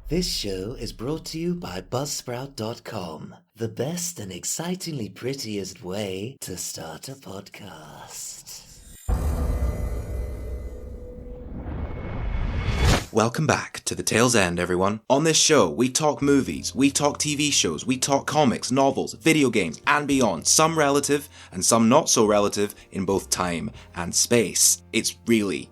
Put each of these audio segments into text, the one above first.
This show is brought to you by Buzzsprout.com, the best and excitingly prettiest way to start a podcast. Welcome back to The Tale's End, everyone. On this show, we talk movies, we talk TV shows, we talk comics, novels, video games, and beyond, some relative and some not so relative in both time and space. It's really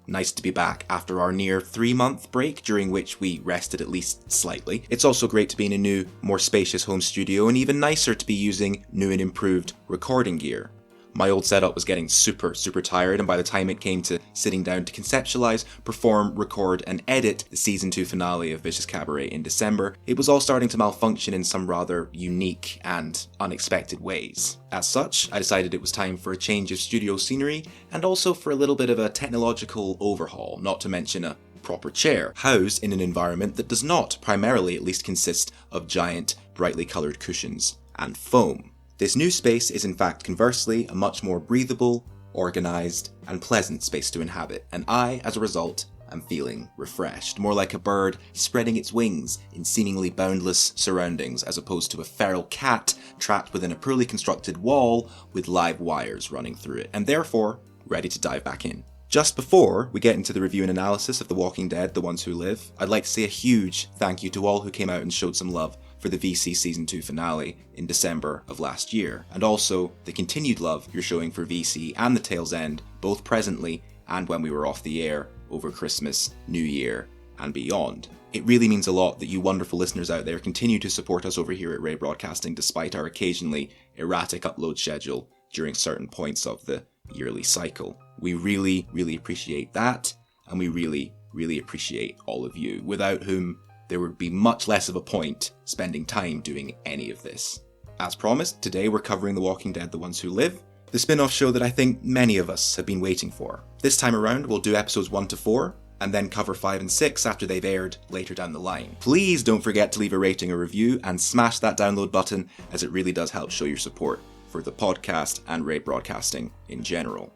nice to be back after our near 3-month break, during which we rested at least slightly. It's also great to be in a new, more spacious home studio, and even nicer to be using new and improved recording gear. My old setup was getting super tired, and by the time it came to sitting down to conceptualize, perform, record, and edit the season 2 finale of Vicious Cabaret in December, it was all starting to malfunction in some rather unique and unexpected ways. As such, I decided it was time for a change of studio scenery, and also for a little bit of a technological overhaul, not to mention a proper chair, housed in an environment that does not, primarily at least, consist of giant, brightly coloured cushions and foam. This new space is in fact conversely a much more breathable, organised, and pleasant space to inhabit, and I, as a result, am feeling refreshed, more like a bird spreading its wings in seemingly boundless surroundings, as opposed to a feral cat trapped within a poorly constructed wall with live wires running through it, and therefore ready to dive back in. Just before we get into the review and analysis of The Walking Dead, The Ones Who Live, I'd like to say a huge thank you to all who came out and showed some love for the VC Season 2 finale in December of last year, and also the continued love you're showing for VC and The Tale's End, both presently and when we were off the air over Christmas, New Year, and beyond. It really means a lot that you wonderful listeners out there continue to support us over here at Ray Broadcasting despite our occasionally erratic upload schedule during certain points of the yearly cycle. We really appreciate that, and we really appreciate all of you, without whom there would be much less of a point spending time doing any of this. As promised, today we're covering The Walking Dead, The Ones Who Live, the spin-off show that I think many of us have been waiting for. This time around, we'll do episodes 1 to 4, and then cover 5 and 6 after they've aired later down the line. Please don't forget to leave a rating or review, and smash that download button, as it really does help show your support for the podcast and Ray Broadcasting in general.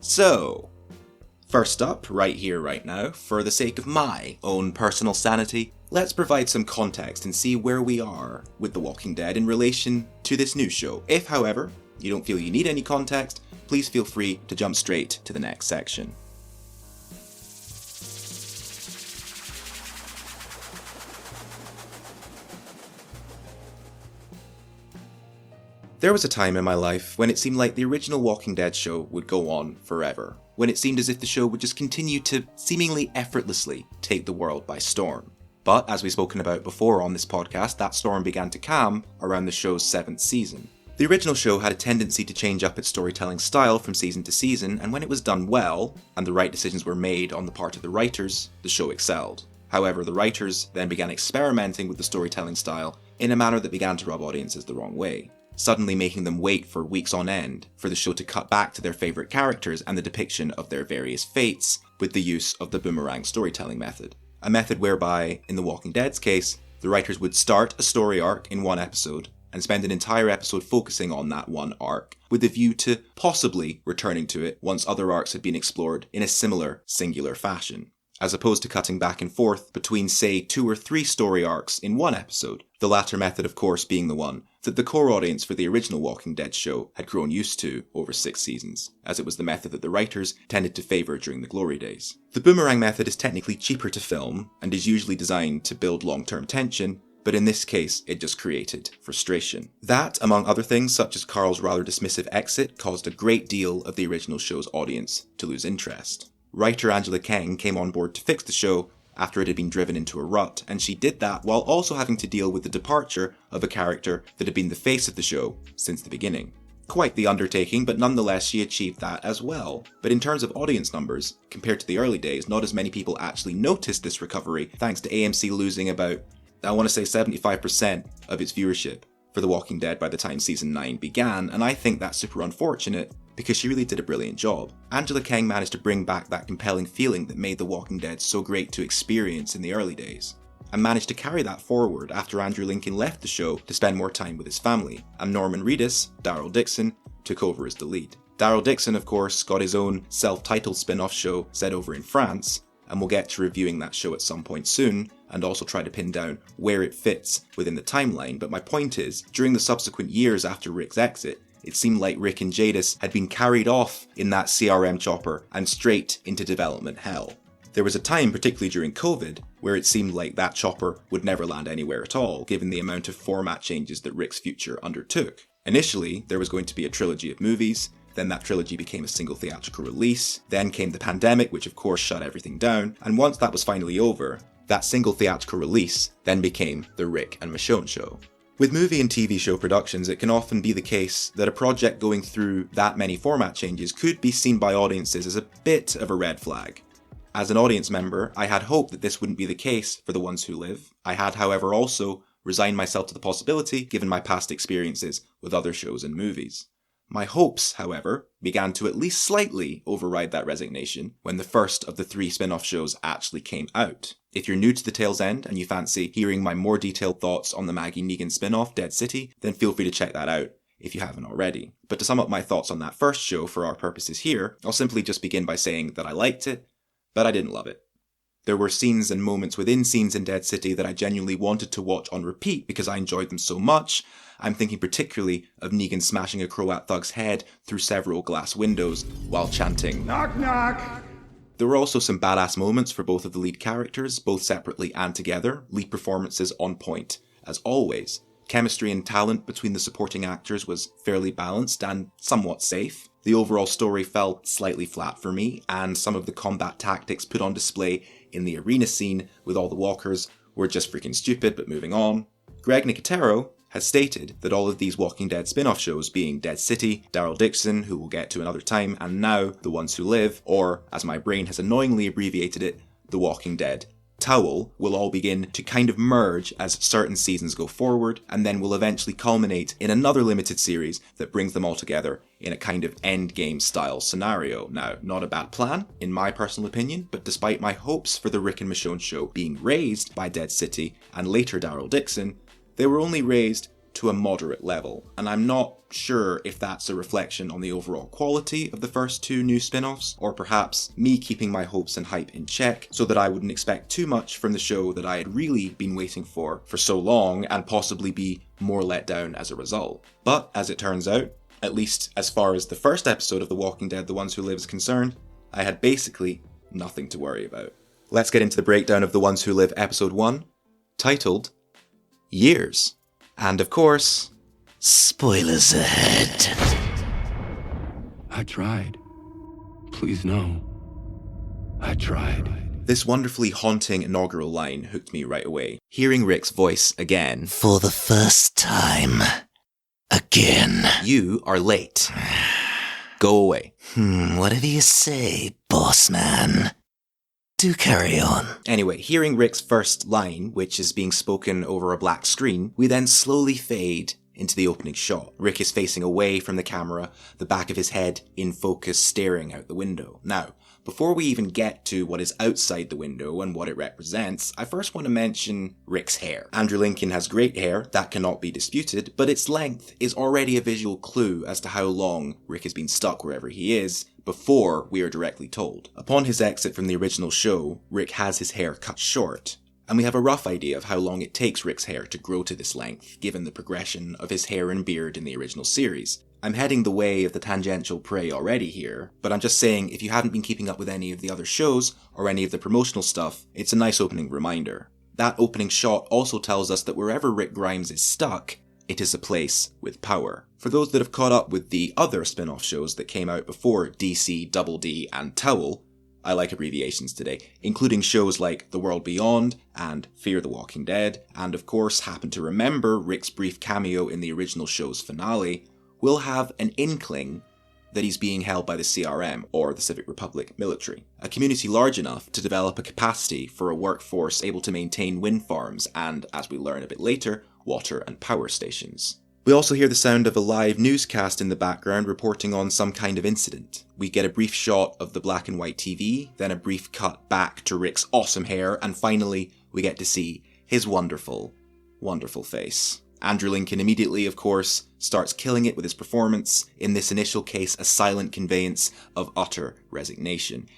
So, first up, right here, right now, for the sake of my own personal sanity, let's provide some context and see where we are with The Walking Dead in relation to this new show. If, however, you don't feel you need any context, please feel free to jump straight to the next section. There was a time in my life when it seemed like the original Walking Dead show would go on forever, when it seemed as if the show would just continue to seemingly effortlessly take the world by storm. But, as we've spoken about before on this podcast, that storm began to calm around the show's 7th season. The original show had a tendency to change up its storytelling style from season to season, and when it was done well, and the right decisions were made on the part of the writers, the show excelled. However, the writers then began experimenting with the storytelling style in a manner that began to rub audiences the wrong way, suddenly making them wait for weeks on end for the show to cut back to their favourite characters and the depiction of their various fates with the use of the boomerang storytelling method. A method whereby, in The Walking Dead's case, the writers would start a story arc in one episode and spend an entire episode focusing on that one arc, with a view to possibly returning to it once other arcs had been explored in a similar, singular fashion, as opposed to cutting back and forth between, say, 2 or 3 story arcs in one episode, the latter method of course being the one that the core audience for the original Walking Dead show had grown used to over 6 seasons, as it was the method that the writers tended to favour during the glory days. The boomerang method is technically cheaper to film, and is usually designed to build long-term tension, but in this case it just created frustration. That, among other things such as Carl's rather dismissive exit, caused a great deal of the original show's audience to lose interest. Writer Angela Kang came on board to fix the show after it had been driven into a rut, and she did that while also having to deal with the departure of a character that had been the face of the show since the beginning. Quite the undertaking, but nonetheless she achieved that as well. But in terms of audience numbers, compared to the early days, not as many people actually noticed this recovery, thanks to AMC losing about, I want to say 75% of its viewership for The Walking Dead by the time season 9 began, and I think that's super unfortunate, because she really did a brilliant job. Angela Kang managed to bring back that compelling feeling that made The Walking Dead so great to experience in the early days, and managed to carry that forward after Andrew Lincoln left the show to spend more time with his family, and Norman Reedus, Daryl Dixon, took over as the lead. Daryl Dixon, of course, got his own self-titled spin-off show set over in France, and we'll get to reviewing that show at some point soon, and also try to pin down where it fits within the timeline, but my point is, during the subsequent years after Rick's exit, it seemed like Rick and Jadis had been carried off in that CRM chopper and straight into development hell. There was a time, particularly during COVID, where it seemed like that chopper would never land anywhere at all, given the amount of format changes that Rick's future undertook. Initially, there was going to be a trilogy of movies, then that trilogy became a single theatrical release, then came the pandemic, which of course shut everything down, and once that was finally over, that single theatrical release then became the Rick and Michonne Show. With movie and TV show productions, it can often be the case that a project going through that many format changes could be seen by audiences as a bit of a red flag. As an audience member, I had hoped that this wouldn't be the case for The Ones Who Live. I had, however, also resigned myself to the possibility given my past experiences with other shows and movies. My hopes, however, began to at least slightly override that resignation when the first of the 3 spin-off shows actually came out. If you're new to the Tale's End and you fancy hearing my more detailed thoughts on the Maggie Negan spin-off, Dead City, then feel free to check that out if you haven't already. But to sum up my thoughts on that first show for our purposes here, I'll simply just begin by saying that I liked it, but I didn't love it. There were scenes and moments within scenes in Dead City that I genuinely wanted to watch on repeat because I enjoyed them so much. I'm thinking particularly of Negan smashing a Croat thug's head through several glass windows while chanting, "Knock knock!" There were also some badass moments for both of the lead characters, both separately and together, lead performances on point, as always. Chemistry and talent between the supporting actors was fairly balanced and somewhat safe. The overall story fell slightly flat for me, and some of the combat tactics put on display in the arena scene with all the walkers were just freaking stupid, but moving on. Greg Nicotero has stated that all of these Walking Dead spin-off shows, being Dead City, Daryl Dixon, who we'll get to another time, and now The Ones Who Live, or, as my brain has annoyingly abbreviated it, The Walking Dead Towel, will all begin to kind of merge as certain seasons go forward, and then will eventually culminate in another limited series that brings them all together in a kind of endgame style scenario. Now, not a bad plan, in my personal opinion, but despite my hopes for the Rick and Michonne show being raised by Dead City and later Daryl Dixon, they were only raised to a moderate level, and I'm not sure if that's a reflection on the overall quality of the first 2 new spin-offs, or perhaps me keeping my hopes and hype in check so that I wouldn't expect too much from the show that I had really been waiting for so long and possibly be more let down as a result. But as it turns out, at least as far as the first episode of The Walking Dead The Ones Who Live is concerned, I had basically nothing to worry about. Let's get into the breakdown of The Ones Who Live episode 1, titled Years. And of course, spoilers ahead. I tried. Please no. I tried. This wonderfully haunting inaugural line hooked me right away. Hearing Rick's voice again. For the first time. Again. You are late. Go away. Whatever you say, boss man. Do carry on. Anyway, hearing Rick's first line, which is being spoken over a black screen, we then slowly fade into the opening shot. Rick is facing away from the camera, the back of his head in focus, staring out the window. Now, before we even get to what is outside the window and what it represents, I first want to mention Rick's hair. Andrew Lincoln has great hair, that cannot be disputed, but its length is already a visual clue as to how long Rick has been stuck wherever he is, before we are directly told. Upon his exit from the original show, Rick has his hair cut short, and we have a rough idea of how long it takes Rick's hair to grow to this length, given the progression of his hair and beard in the original series. I'm heading the way of the tangential prey already here, but I'm just saying if you haven't been keeping up with any of the other shows, or any of the promotional stuff, it's a nice opening reminder. That opening shot also tells us that wherever Rick Grimes is stuck, it is a place with power. For those that have caught up with the other spin-off shows that came out before DC, Double D, and Towel, I like abbreviations today, including shows like The World Beyond and Fear the Walking Dead, and of course happen to remember Rick's brief cameo in the original show's finale, will have an inkling that he's being held by the CRM, or the Civic Republic military. A community large enough to develop a capacity for a workforce able to maintain wind farms and, as we learn a bit later, water and power stations. We also hear the sound of a live newscast in the background reporting on some kind of incident. We get a brief shot of the black and white TV, then a brief cut back to Rick's awesome hair, and finally we get to see his wonderful, wonderful face. Andrew Lincoln immediately, of course, starts killing it with his performance, in this initial case a silent conveyance of utter resignation.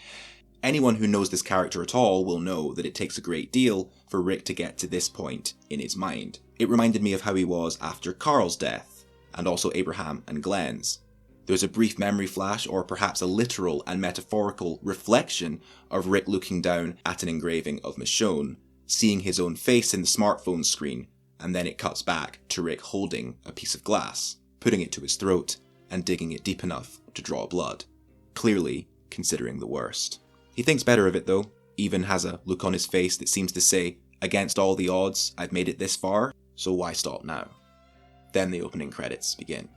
Anyone who knows this character at all will know that it takes a great deal for Rick to get to this point in his mind. It reminded me of how he was after Carl's death, and also Abraham and Glenn's. There's a brief memory flash, or perhaps a literal and metaphorical reflection of Rick looking down at an engraving of Michonne, seeing his own face in the smartphone screen, and then it cuts back to Rick holding a piece of glass, putting it to his throat, and digging it deep enough to draw blood. Clearly considering the worst. He thinks better of it though, even has a look on his face that seems to say, against all the odds, I've made it this far, so why stop now? Then the opening credits begin.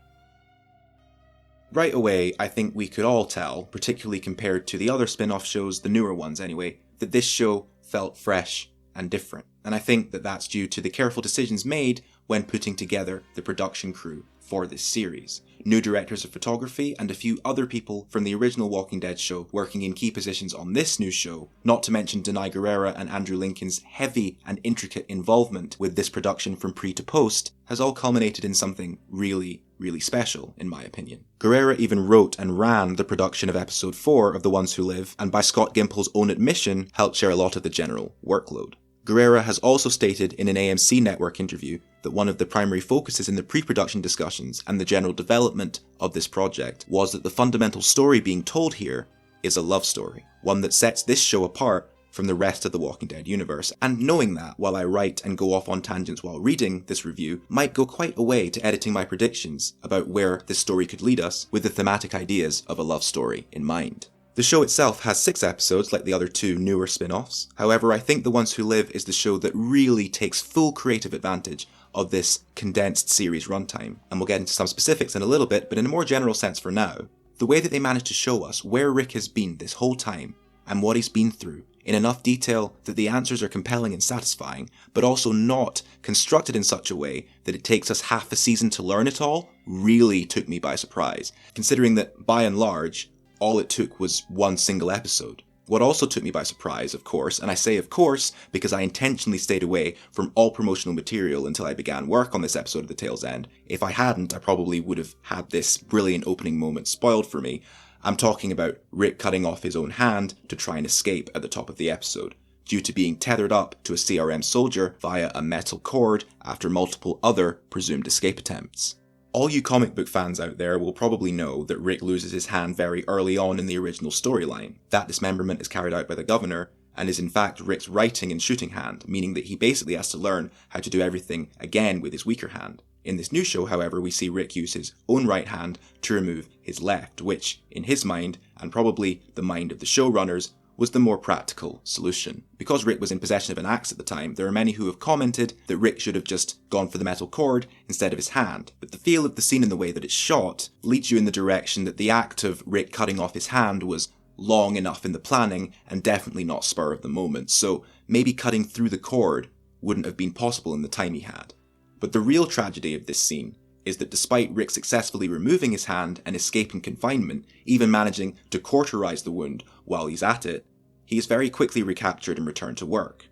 Right away, I think we could all tell, particularly compared to the other spin-off shows, the newer ones anyway, that this show felt fresh and different. And I think that that's due to the careful decisions made when putting together the production crew for this series. New directors of photography and a few other people from the original Walking Dead show working in key positions on this new show, not to mention Denai Guerrera and Andrew Lincoln's heavy and intricate involvement with this production from pre to post, has all culminated in something really special, in my opinion. Guerrera even wrote and ran the production of episode 4 of The Ones Who Live, and by Scott Gimple's own admission, helped share a lot of the general workload. Guerrera has also stated in an AMC network interview that one of the primary focuses in the pre-production discussions and the general development of this project was that the fundamental story being told here is a love story, one that sets this show apart from the rest of the Walking Dead universe. And knowing that while I write and go off on tangents while reading this review might go quite a way to editing my predictions about where this story could lead us with the thematic ideas of a love story in mind. The show itself has 6 episodes like the other 2 newer spin-offs. However, I think The Ones Who Live is the show that really takes full creative advantage of this condensed series runtime. And we'll get into some specifics in a little bit, but in a more general sense for now, the way that they managed to show us where Rick has been this whole time and what he's been through in enough detail that the answers are compelling and satisfying, but also not constructed in such a way that it takes us half a season to learn it all, really took me by surprise, considering that by and large, all it took was one single episode. What also took me by surprise, of course, and I say of course because I intentionally stayed away from all promotional material until I began work on this episode of The Tale's End. If I hadn't, I probably would have had this brilliant opening moment spoiled for me. I'm talking about Rick cutting off his own hand to try and escape at the top of the episode, due to being tethered up to a CRM soldier via a metal cord after multiple other presumed escape attempts. All you comic book fans out there will probably know that Rick loses his hand very early on in the original storyline. That dismemberment is carried out by the governor, and is in fact Rick's writing and shooting hand, meaning that he basically has to learn how to do everything again with his weaker hand. In this new show, however, we see Rick use his own right hand to remove his left, which, in his mind, and probably the mind of the showrunners, was the more practical solution. Because Rick was in possession of an axe at the time, there are many who have commented that Rick should have just gone for the metal cord instead of his hand. But the feel of the scene and the way that it's shot leads you in the direction that the act of Rick cutting off his hand was long enough in the planning and definitely not spur of the moment. So maybe cutting through the cord wouldn't have been possible in the time he had. But the real tragedy of this scene is that despite Rick successfully removing his hand and escaping confinement, even managing to cauterize the wound while he's at it, he is very quickly recaptured and returned to work.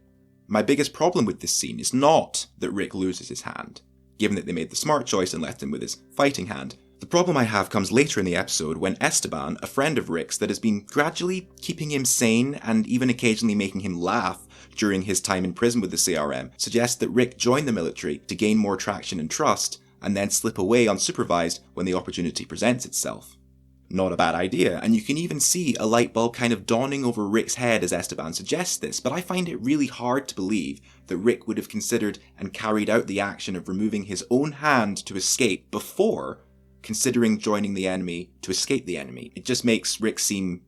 My biggest problem with this scene is not that Rick loses his hand, given that they made the smart choice and left him with his fighting hand. The problem I have comes later in the episode when Esteban, a friend of Rick's that has been gradually keeping him sane and even occasionally making him laugh during his time in prison with the CRM, suggests that Rick join the military to gain more traction and trust, and then slip away unsupervised when the opportunity presents itself. Not a bad idea, and you can even see a light bulb kind of dawning over Rick's head as Esteban suggests this, but I find it really hard to believe that Rick would have considered and carried out the action of removing his own hand to escape before considering joining the enemy to escape the enemy. It just makes Rick seem,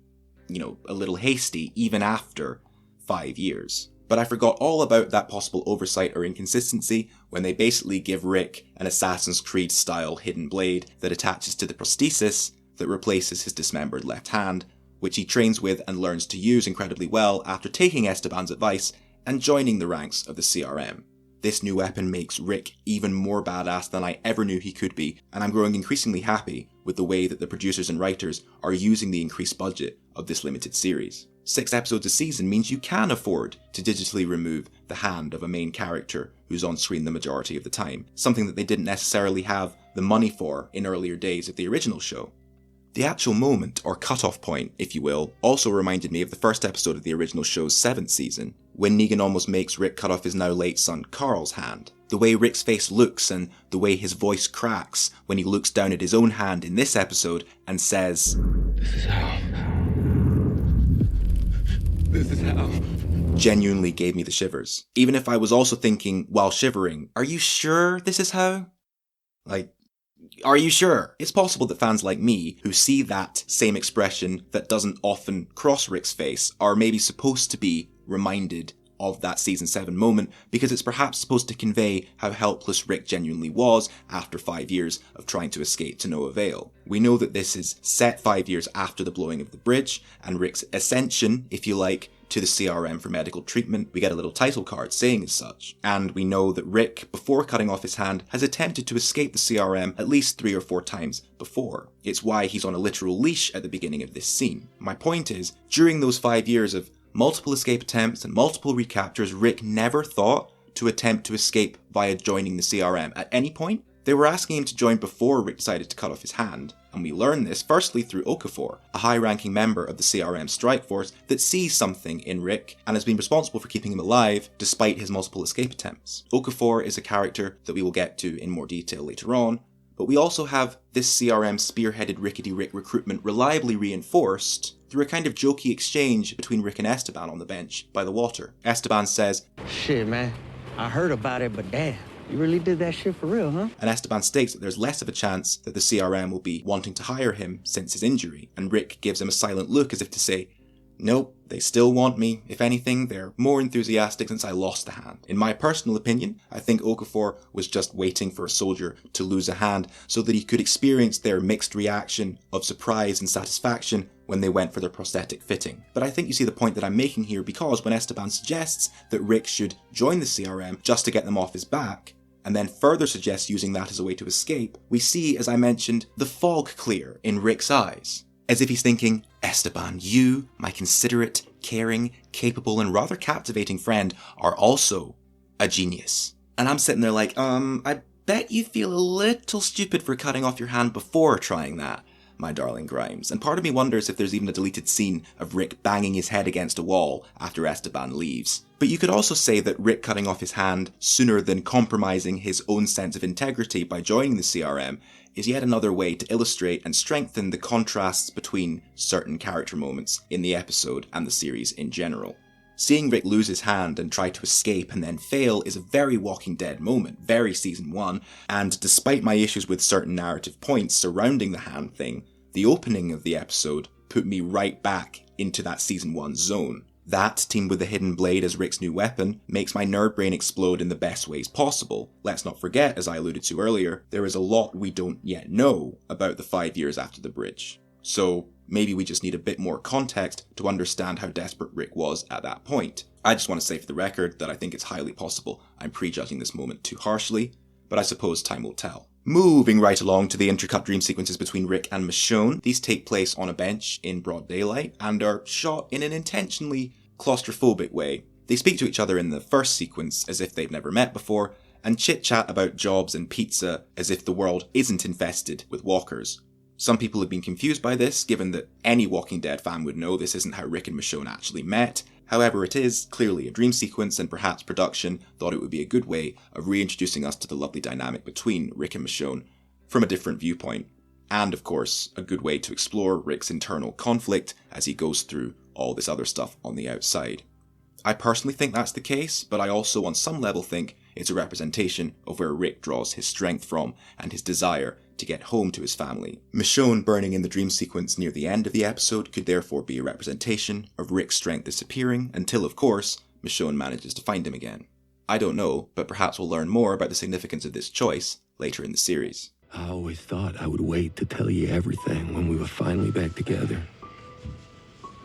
a little hasty even after 5 years. But I forgot all about that possible oversight or inconsistency when they basically give Rick an Assassin's Creed style hidden blade that attaches to the prosthesis that replaces his dismembered left hand, which he trains with and learns to use incredibly well after taking Esteban's advice and joining the ranks of the CRM. This new weapon makes Rick even more badass than I ever knew he could be, and I'm growing increasingly happy with the way that the producers and writers are using the increased budget of this limited series. 6 episodes a season means you can afford to digitally remove the hand of a main character who's on screen the majority of the time, something that they didn't necessarily have the money for in earlier days of the original show. The actual moment, or cut-off point, if you will, also reminded me of the first episode of the original show's 7th season, when Negan almost makes Rick cut off his now late son Carl's hand. The way Rick's face looks and the way his voice cracks when he looks down at his own hand in this episode and says, This is how. This is how. Genuinely gave me the shivers. Even if I was also thinking, while shivering, are you sure this is how? Like, are you sure? It's possible that fans like me, who see that same expression that doesn't often cross Rick's face, are maybe supposed to be reminded of that season 7 moment because it's perhaps supposed to convey how helpless Rick genuinely was after 5 years of trying to escape to no avail. We know that this is set 5 years after the blowing of the bridge and Rick's ascension, if you like, to the CRM for medical treatment. We get a little title card saying as such. And we know that Rick, before cutting off his hand, has attempted to escape the CRM at least 3 or 4 times before. It's why he's on a literal leash at the beginning of this scene. My point is, during those 5 years of multiple escape attempts and multiple recaptures, Rick never thought to attempt to escape via joining the CRM at any point. They were asking him to join before Rick decided to cut off his hand, and we learn this firstly through Okafor, a high-ranking member of the CRM strike force that sees something in Rick and has been responsible for keeping him alive despite his multiple escape attempts. Okafor is a character that we will get to in more detail later on, but we also have this CRM spearheaded Rickety Rick recruitment reliably reinforced through a kind of jokey exchange between Rick and Esteban on the bench by the water. Esteban says, "Shit, man, I heard about it, but damn. You really did that shit for real, huh?" And Esteban states that there's less of a chance that the CRM will be wanting to hire him since his injury, and Rick gives him a silent look as if to say, nope, they still want me. If anything, they're more enthusiastic since I lost the hand. In my personal opinion, I think Okafor was just waiting for a soldier to lose a hand so that he could experience their mixed reaction of surprise and satisfaction when they went for their prosthetic fitting. But I think you see the point that I'm making here because when Esteban suggests that Rick should join the CRM just to get them off his back, and then further suggests using that as a way to escape, we see, as I mentioned, the fog clear in Rick's eyes. As if he's thinking, Esteban, you, my considerate, caring, capable, and rather captivating friend, are also a genius. And I'm sitting there like, I bet you feel a little stupid for cutting off your hand before trying that, my darling Grimes. And part of me wonders if there's even a deleted scene of Rick banging his head against a wall after Esteban leaves. But you could also say that Rick cutting off his hand sooner than compromising his own sense of integrity by joining the CRM is yet another way to illustrate and strengthen the contrasts between certain character moments in the episode and the series in general. Seeing Rick lose his hand and try to escape and then fail is a very Walking Dead moment, very Season 1, and despite my issues with certain narrative points surrounding the hand thing, the opening of the episode put me right back into that Season 1 zone. That, teamed with the hidden blade as Rick's new weapon, makes my nerd brain explode in the best ways possible. Let's not forget, as I alluded to earlier, there is a lot we don't yet know about the 5 years after the bridge. So maybe we just need a bit more context to understand how desperate Rick was at that point. I just want to say for the record that I think it's highly possible I'm prejudging this moment too harshly, but I suppose time will tell. Moving right along to the intercut dream sequences between Rick and Michonne, these take place on a bench in broad daylight and are shot in an intentionally claustrophobic way. They speak to each other in the first sequence as if they've never met before, and chit-chat about jobs and pizza as if the world isn't infested with walkers. Some people have been confused by this, given that any Walking Dead fan would know this isn't how Rick and Michonne actually met. However, it is clearly a dream sequence, and perhaps production thought it would be a good way of reintroducing us to the lovely dynamic between Rick and Michonne from a different viewpoint. And, of course, a good way to explore Rick's internal conflict as he goes through all this other stuff on the outside. I personally think that's the case, but I also on some level think it's a representation of where Rick draws his strength from and his desire to get home to his family. Michonne burning in the dream sequence near the end of the episode could therefore be a representation of Rick's strength disappearing until, of course, Michonne manages to find him again. I don't know, but perhaps we'll learn more about the significance of this choice later in the series. I always thought I would wait to tell you everything when we were finally back together.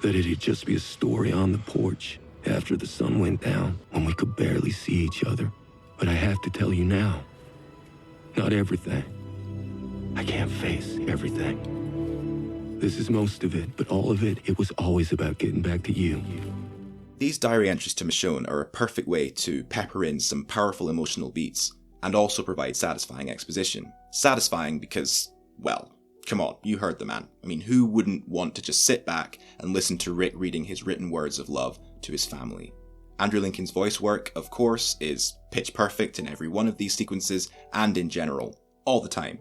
That it'd just be a story on the porch after the sun went down when we could barely see each other. But I have to tell you now, not everything. I can't face everything. This is most of it, but all of it, it was always about getting back to you. These diary entries to Michonne are a perfect way to pepper in some powerful emotional beats and also provide satisfying exposition. Satisfying because, well, Come on, you heard the man. I mean, who wouldn't want to just sit back and listen to Rick reading his written words of love to his family? Andrew Lincoln's voice work, of course, is pitch perfect in every one of these sequences and in general, all the time.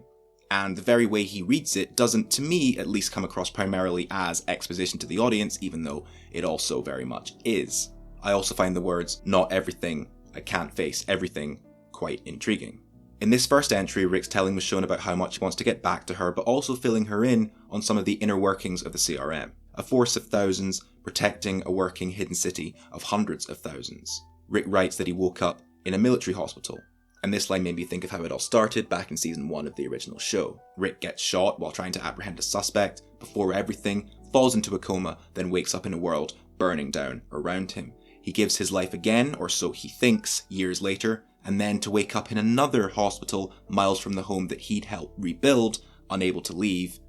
And the very way he reads it doesn't, to me at least, come across primarily as exposition to the audience, even though it also very much is. I also find the words, "not everything, I can't face everything," quite intriguing. In this first entry, Rick's telling Michonne about how much he wants to get back to her, but also filling her in on some of the inner workings of the CRM. A force of thousands protecting a working hidden city of hundreds of thousands. Rick writes that he woke up in a military hospital, and this line made me think of how it all started back in season 1 of the original show. Rick gets shot while trying to apprehend a suspect, before everything, falls into a coma, then wakes up in a world burning down around him. He gives his life again, or so he thinks, years later, and then to wake up in another hospital miles from the home that he'd helped rebuild, unable to leave.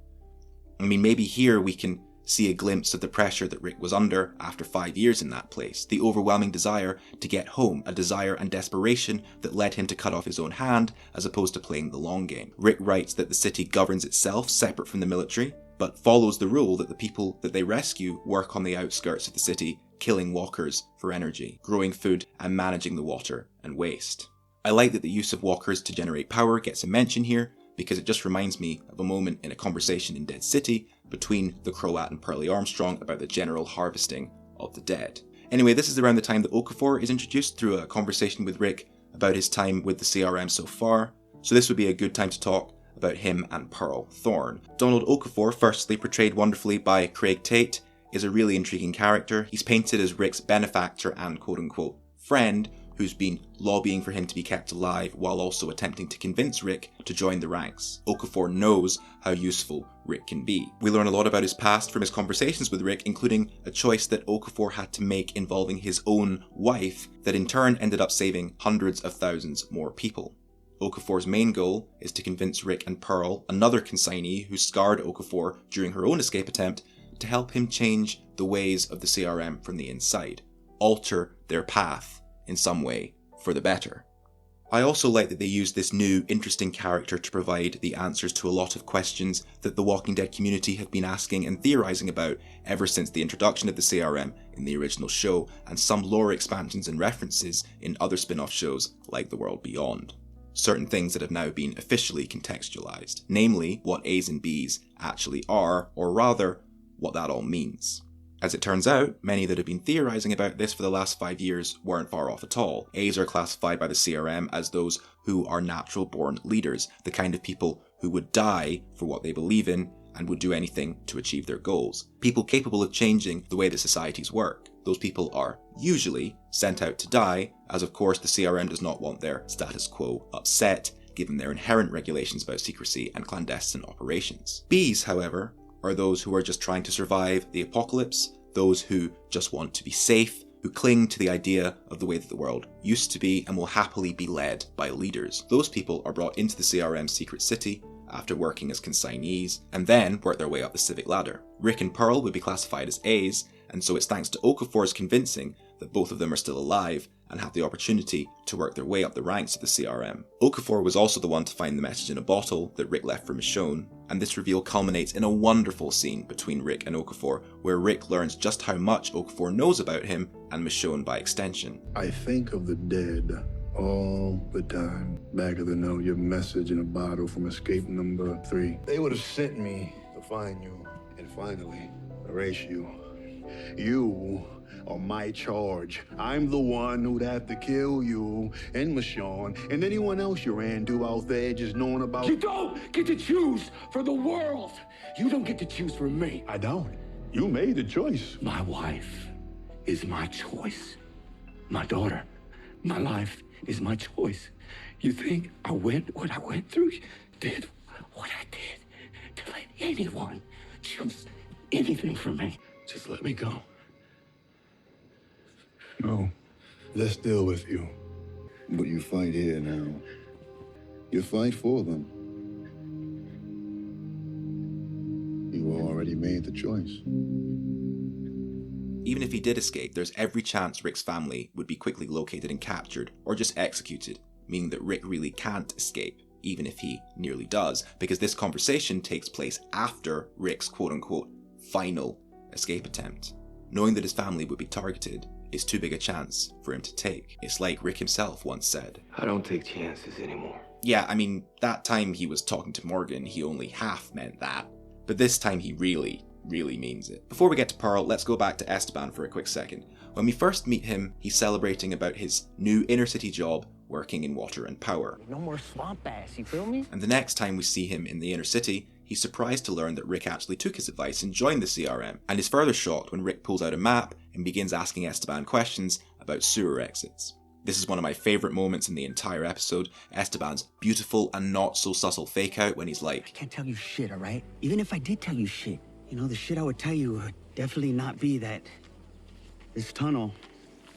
I mean, maybe here we can see a glimpse of the pressure that Rick was under after 5 years in that place, the overwhelming desire to get home, a desire and desperation that led him to cut off his own hand as opposed to playing the long game. Rick writes that the city governs itself separate from the military, but follows the rule that the people that they rescue work on the outskirts of the city, killing walkers for energy, growing food and managing the water and waste. I like that the use of walkers to generate power gets a mention here, because it just reminds me of a moment in a conversation in Dead City between the Croat and Pearlie Armstrong about the general harvesting of the dead. Anyway, this is around the time that Okafor is introduced through a conversation with Rick about his time with the CRM so far, so this would be a good time to talk about him and Pearl Thorne. Donald Okafor, firstly portrayed wonderfully by Craig Tate, is a really intriguing character. He's painted as Rick's benefactor and quote-unquote friend, who's been lobbying for him to be kept alive while also attempting to convince Rick to join the ranks. Okafor knows how useful Rick can be. We learn a lot about his past from his conversations with Rick, including a choice that Okafor had to make involving his own wife that in turn ended up saving hundreds of thousands more people. Okafor's main goal is to convince Rick and Pearl, another consignee who scarred Okafor during her own escape attempt, to help him change the ways of the CRM from the inside, alter their path in some way for the better. I also like that they use this new, interesting character to provide the answers to a lot of questions that the Walking Dead community have been asking and theorizing about ever since the introduction of the CRM in the original show, and some lore expansions and references in other spin-off shows like The World Beyond. Certain things that have now been officially contextualized, namely what A's and B's actually are, or rather, what that all means. As it turns out, many that have been theorizing about this for the last 5 years weren't far off at all. A's are classified by the CRM as those who are natural-born leaders, the kind of people who would die for what they believe in and would do anything to achieve their goals. People capable of changing the way that societies work. Those people are usually sent out to die, as of course the CRM does not want their status quo upset, given their inherent regulations about secrecy and clandestine operations. B's, however, are those who are just trying to survive the apocalypse, those who just want to be safe, who cling to the idea of the way that the world used to be and will happily be led by leaders. Those people are brought into the CRM's secret city after working as consignees, and then work their way up the civic ladder. Rick and Pearl would be classified as A's, and so it's thanks to Okafor's convincing that both of them are still alive and have the opportunity to work their way up the ranks of the CRM. Okafor was also the one to find the message in a bottle that Rick left for Michonne, and this reveal culminates in a wonderful scene between Rick and Okafor, where Rick learns just how much Okafor knows about him and Michonne by extension. I think of the dead all the time. Back of the note, your message in a bottle from escape number 3. They would have sent me to find you and finally erase you. You are my charge. I'm the one who'd have to kill you and Michonne and anyone else you ran to out there just knowing about. You don't get to choose for the world. You don't get to choose for me. I don't. You made the choice. My wife is my choice. My daughter, my life is my choice. You think I went what I went through? Did what I did to let anyone choose anything from me? Just let me go. No. Let's deal with you. But you fight here now. You fight for them. You already made the choice. Even if he did escape, there's every chance Rick's family would be quickly located and captured, or just executed, meaning that Rick really can't escape, even if he nearly does, because this conversation takes place after Rick's quote-unquote final escape attempt. Knowing that his family would be targeted is too big a chance for him to take. It's like Rick himself once said, I don't take chances anymore. yeah, I mean, that time he was talking to Morgan, he only half meant that. But this time he really means it. Before we get to Pearl, let's go back to Esteban for a quick second. When we first meet him, he's celebrating about his new inner city job working in water and power. No more swamp ass, you feel me? And the next time we see him in the inner city, he's surprised to learn that Rick actually took his advice and joined the CRM, and is further shocked when Rick pulls out a map and begins asking Esteban questions about sewer exits. This is one of my favourite moments in the entire episode, Esteban's beautiful and not so subtle fake out when he's I like, can't tell you shit, all right? Even if I did tell you shit, you know, the shit I would tell you would definitely not be that this tunnel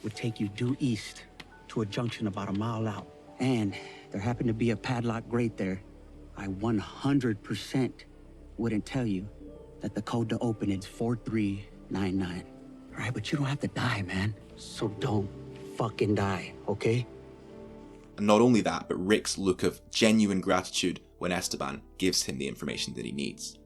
would take you due east to a junction about a mile out. And there happened to be a padlock grate there. I 100% wouldn't tell you that the code to open is 4399. All right, but you don't have to die, man. So don't fucking die, okay? and not only that, but Rick's look of genuine gratitude when Esteban gives him the information that he needs.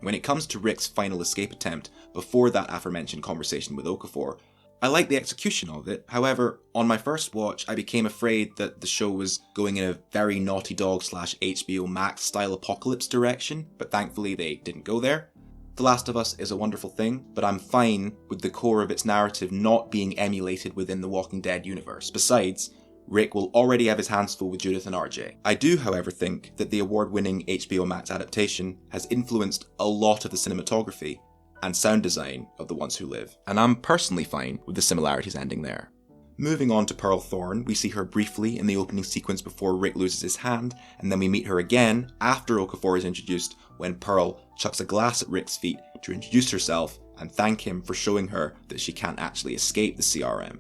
When it comes to Rick's final escape attempt before that aforementioned conversation with Okafor, I like the execution of it. However, on my first watch, I became afraid that the show was going in a very Naughty Dog / HBO Max style apocalypse direction, but thankfully they didn't go there. The Last of Us is a wonderful thing, but I'm fine with the core of its narrative not being emulated within the Walking Dead universe. Besides, Rick will already have his hands full with Judith and RJ. I do, however, think that the award-winning HBO Max adaptation has influenced a lot of the cinematography and sound design of The Ones Who Live, and I'm personally fine with the similarities ending there. Moving on to Pearl Thorne, we see her briefly in the opening sequence before Rick loses his hand, and then we meet her again after Okafor is introduced when Pearl chucks a glass at Rick's feet to introduce herself and thank him for showing her that she can't actually escape the CRM.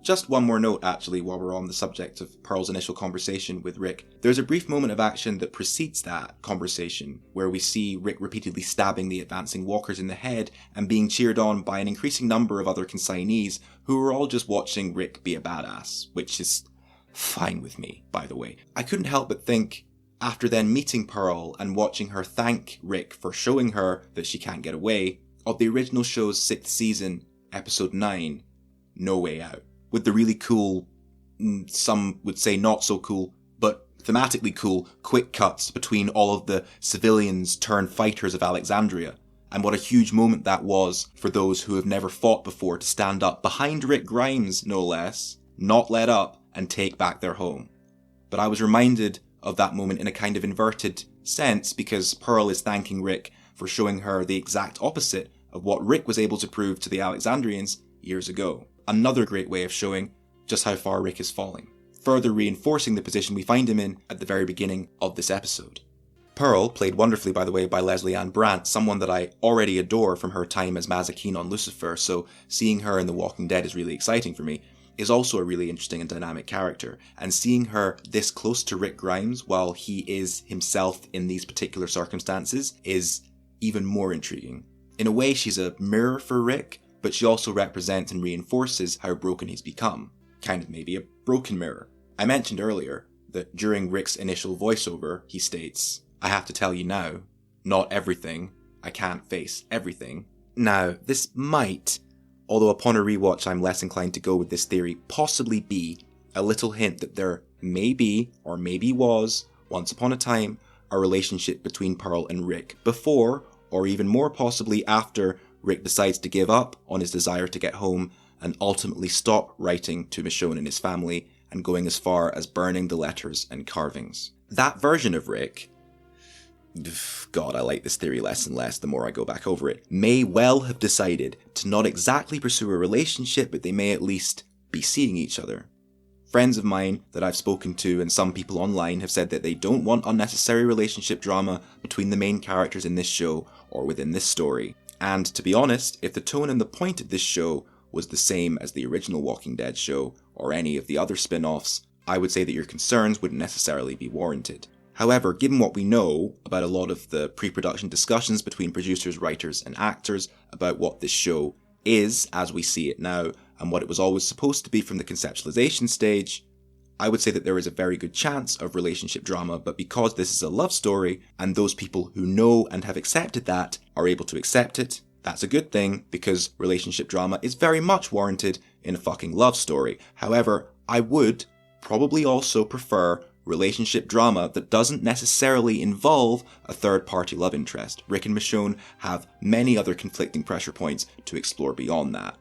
Just one more note actually while we're on the subject of Pearl's initial conversation with Rick. There's a brief moment of action that precedes that conversation where we see Rick repeatedly stabbing the advancing walkers in the head and being cheered on by an increasing number of other consignees who are all just watching Rick be a badass, which is fine with me, by the way. I couldn't help but think, after then meeting Pearl and watching her thank Rick for showing her that she can't get away, of the original show's 6th season, episode 9, No Way Out. With the really cool, some would say not so cool, but thematically cool, quick cuts between all of the civilians turned fighters of Alexandria. And what a huge moment that was for those who have never fought before to stand up behind Rick Grimes, no less, not let up, and take back their home. But I was reminded of that moment in a kind of inverted sense because Pearl is thanking Rick for showing her the exact opposite of what Rick was able to prove to the Alexandrians years ago. Another great way of showing just how far Rick is falling, further reinforcing the position we find him in at the very beginning of this episode. Pearl, played wonderfully by the way by Leslie Ann Brandt, someone that I already adore from her time as Mazikeen on Lucifer, so seeing her in The Walking Dead is really exciting for me, is also a really interesting and dynamic character, and seeing her this close to Rick Grimes while he is himself in these particular circumstances is even more intriguing. In a way, she's a mirror for Rick, but she also represents and reinforces how broken he's become. Kind of maybe a broken mirror. I mentioned earlier that during Rick's initial voiceover, he states, "I have to tell you now, not everything. I can't face everything." Now, this might, although upon a rewatch I'm less inclined to go with this theory, possibly be a little hint that there may be, or maybe was, once upon a time, a relationship between Pearl and Rick before, or even more possibly after, Rick decides to give up on his desire to get home and ultimately stop writing to Michonne and his family and going as far as burning the letters and carvings. That version of Rick, God, I like this theory less and less the more I go back over it, may well have decided to not exactly pursue a relationship, but they may at least be seeing each other. Friends of mine that I've spoken to and some people online have said that they don't want unnecessary relationship drama between the main characters in this show or within this story. And to be honest, if the tone and the point of this show was the same as the original Walking Dead show or any of the other spin-offs, I would say that your concerns wouldn't necessarily be warranted. However, given what we know about a lot of the pre-production discussions between producers, writers and actors about what this show is as we see it now and what it was always supposed to be from the conceptualization stage, I would say that there is a very good chance of relationship drama, but because this is a love story, and those people who know and have accepted that are able to accept it, that's a good thing, because relationship drama is very much warranted in a fucking love story. However, I would probably also prefer relationship drama that doesn't necessarily involve a third-party love interest. Rick and Michonne have many other conflicting pressure points to explore beyond that.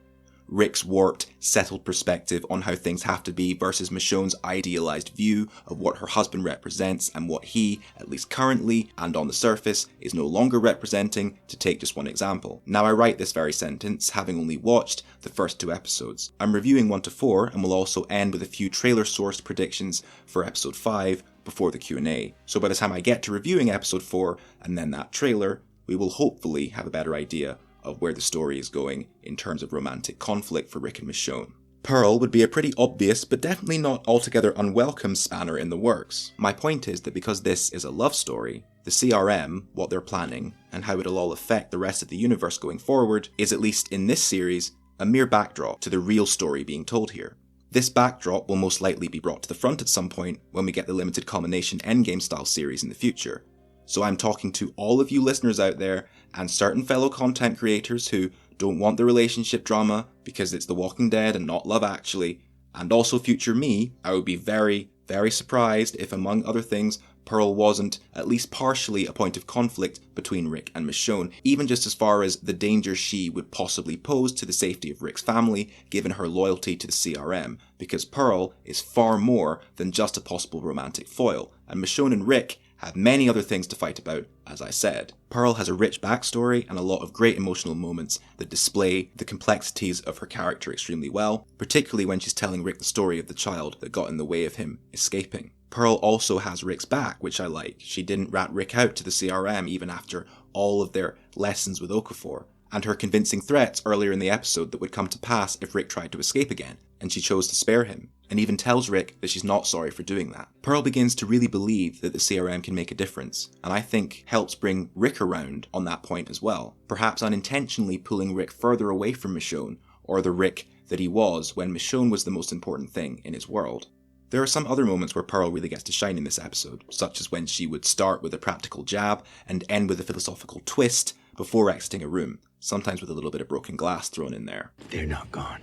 Rick's warped, settled perspective on how things have to be versus Michonne's idealized view of what her husband represents and what he, at least currently and on the surface, is no longer representing, to take just one example. Now, I write this very sentence having only watched the first 2 episodes. I'm reviewing 1 to 4 and will also end with a few trailer-sourced predictions for episode 5 before the Q&A. So by the time I get to reviewing episode 4 and then that trailer, we will hopefully have a better idea of where the story is going in terms of romantic conflict for Rick and Michonne. Pearl would be a pretty obvious but definitely not altogether unwelcome spanner in the works. My point is that because this is a love story, the CRM, what they're planning, and how it'll all affect the rest of the universe going forward is, at least in this series, a mere backdrop to the real story being told here. This backdrop will most likely be brought to the front at some point when we get the limited culmination endgame style series in the future. So I'm talking to all of you listeners out there and certain fellow content creators who don't want the relationship drama because it's The Walking Dead and not Love Actually, and also future me. I would be very, very surprised if, among other things, Pearl wasn't at least partially a point of conflict between Rick and Michonne, even just as far as the danger she would possibly pose to the safety of Rick's family given her loyalty to the CRM, because Pearl is far more than just a possible romantic foil, and Michonne and Rick have many other things to fight about, as I said. Pearl has a rich backstory and a lot of great emotional moments that display the complexities of her character extremely well, particularly when she's telling Rick the story of the child that got in the way of him escaping. Pearl also has Rick's back, which I like. She didn't rat Rick out to the CRM even after all of their lessons with Okafor, and her convincing threats earlier in the episode that would come to pass if Rick tried to escape again, and she chose to spare him, and even tells Rick that she's not sorry for doing that. Pearl begins to really believe that the CRM can make a difference, and I think helps bring Rick around on that point as well, perhaps unintentionally pulling Rick further away from Michonne, or the Rick that he was when Michonne was the most important thing in his world. There are some other moments where Pearl really gets to shine in this episode, such as when she would start with a practical jab and end with a philosophical twist before exiting a room, sometimes with a little bit of broken glass thrown in there. They're not gone.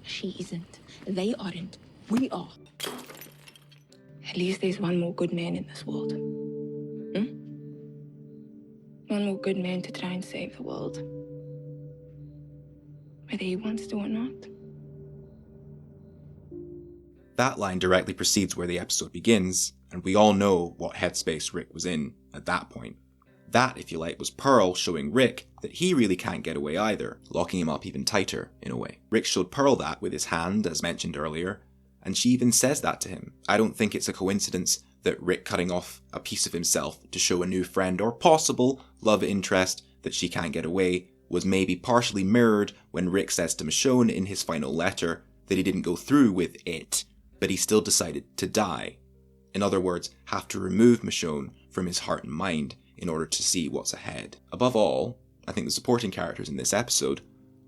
She isn't. They aren't. We are. At least there's one more good man in this world. One more good man to try and save the world. Whether he wants to or not. That line directly precedes where the episode begins, and we all know what headspace Rick was in at that point. That, if you like, was Pearl showing Rick that he really can't get away either, locking him up even tighter, in a way. Rick showed Pearl that with his hand, as mentioned earlier, and she even says that to him. I don't think it's a coincidence that Rick cutting off a piece of himself to show a new friend or possible love interest that she can't get away was maybe partially mirrored when Rick says to Michonne in his final letter that he didn't go through with it, but he still decided to die. In other words, have to remove Michonne from his heart and mind in order to see what's ahead. Above all, I think the supporting characters in this episode,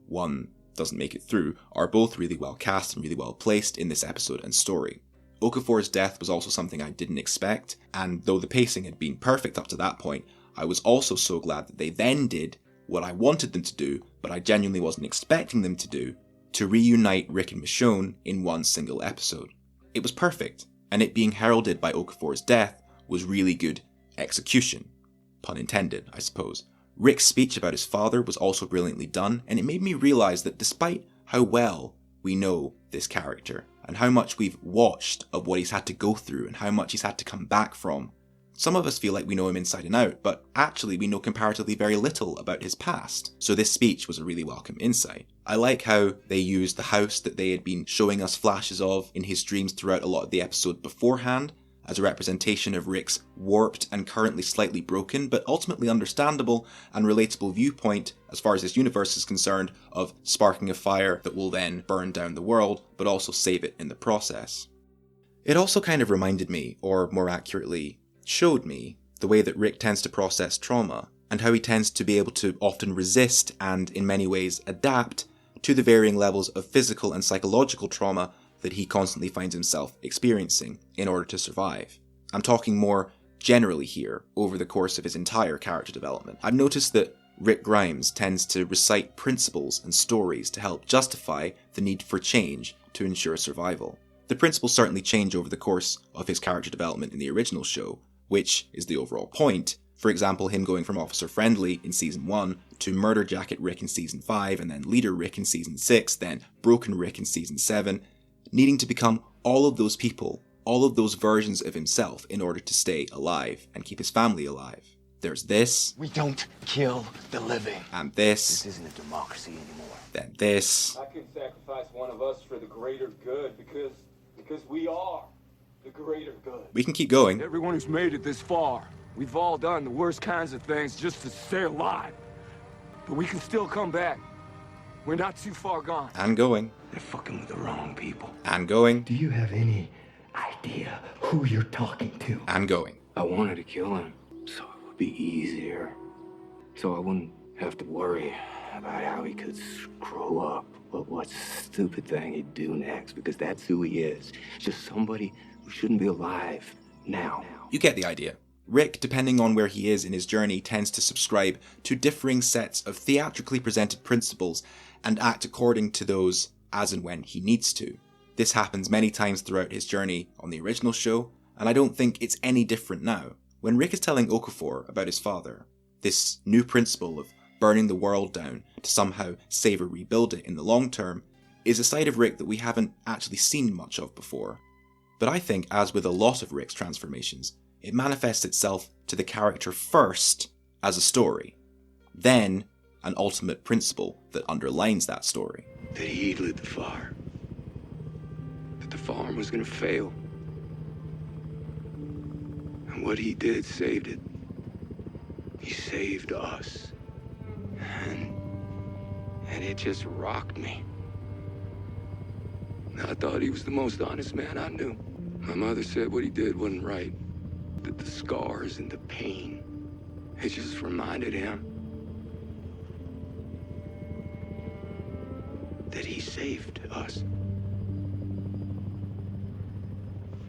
one doesn't make it through, are both really well cast and really well placed in this episode and story. Okafor's death was also something I didn't expect, and though the pacing had been perfect up to that point, I was also so glad that they then did what I wanted them to do, but I genuinely wasn't expecting them to do, to reunite Rick and Michonne in one single episode. It was perfect, and it being heralded by Okafor's death was really good execution. Pun intended, I suppose. Rick's speech about his father was also brilliantly done, and it made me realise that despite how well we know this character, and how much we've watched of what he's had to go through, and how much he's had to come back from, some of us feel like we know him inside and out, but actually we know comparatively very little about his past. So this speech was a really welcome insight. I like how they used the house that they had been showing us flashes of in his dreams throughout a lot of the episode beforehand, as a representation of Rick's warped and currently slightly broken, but ultimately understandable and relatable viewpoint as far as this universe is concerned of sparking a fire that will then burn down the world, but also save it in the process. It also kind of reminded me, or more accurately, showed me, the way that Rick tends to process trauma, and how he tends to be able to often resist and, in many ways, adapt to the varying levels of physical and psychological trauma that he constantly finds himself experiencing in order to survive. I'm talking more generally here, over the course of his entire character development. I've noticed that Rick Grimes tends to recite principles and stories to help justify the need for change to ensure survival. The principles certainly change over the course of his character development in the original show, which is the overall point. For example, him going from Officer Friendly in Season 1 to Murder Jacket Rick in Season 5, and then Leader Rick in Season 6, then Broken Rick in Season 7, needing to become all of those people, all of those versions of himself in order to stay alive and keep his family alive. There's this. We don't kill the living. And this. This isn't a democracy anymore. Then this. I could sacrifice one of us for the greater good because we are the greater good. We can keep going. Everyone who's made it this far, we've all done the worst kinds of things just to stay alive. But we can still come back. We're not too far gone. And going. They're fucking with the wrong people. And going. Do you have any idea who you're talking to? And going. I wanted to kill him so it would be easier. So I wouldn't have to worry about how he could screw up. But what stupid thing he'd do next, because that's who he is. Just somebody who shouldn't be alive now. You get the idea. Rick, depending on where he is in his journey, tends to subscribe to differing sets of theatrically presented principles and act according to those as and when he needs to. This happens many times throughout his journey on the original show, and I don't think it's any different now. When Rick is telling Okafor about his father, this new principle of burning the world down to somehow save or rebuild it in the long term is a side of Rick that we haven't actually seen much of before. But I think, as with a lot of Rick's transformations, it manifests itself to the character first as a story, then an ultimate principle that underlines that story. That he'd lit the fire. That the farm was gonna fail. And what he did saved it. He saved us. And it just rocked me. I thought he was the most honest man I knew. My mother said what he did wasn't right. That the scars and the pain, it just reminded him that he saved us.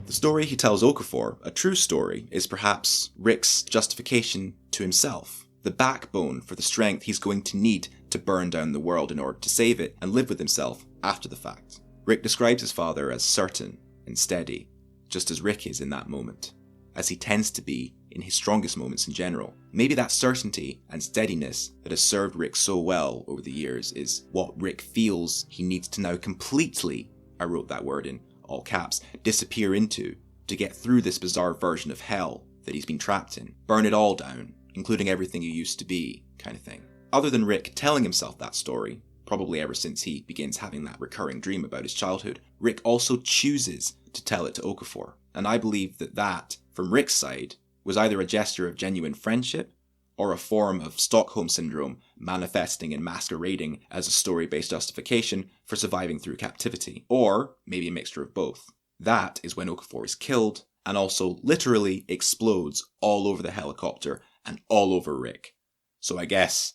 The story he tells Okafor, a true story, is perhaps Rick's justification to himself, the backbone for the strength he's going to need to burn down the world in order to save it and live with himself after the fact. Rick describes his father as certain and steady, just as Rick is in that moment, as he tends to be in his strongest moments in general. Maybe that certainty and steadiness that has served Rick so well over the years is what Rick feels he needs to now completely, I wrote that word in all caps, disappear into to get through this bizarre version of hell that he's been trapped in. Burn it all down, including everything you used to be, kind of thing. Other than Rick telling himself that story, probably ever since he begins having that recurring dream about his childhood, Rick also chooses to tell it to Okafor. And I believe that, from Rick's side, was either a gesture of genuine friendship or a form of Stockholm Syndrome manifesting and masquerading as a story-based justification for surviving through captivity, or maybe a mixture of both. That is when Okafor is killed and also literally explodes all over the helicopter and all over Rick. So I guess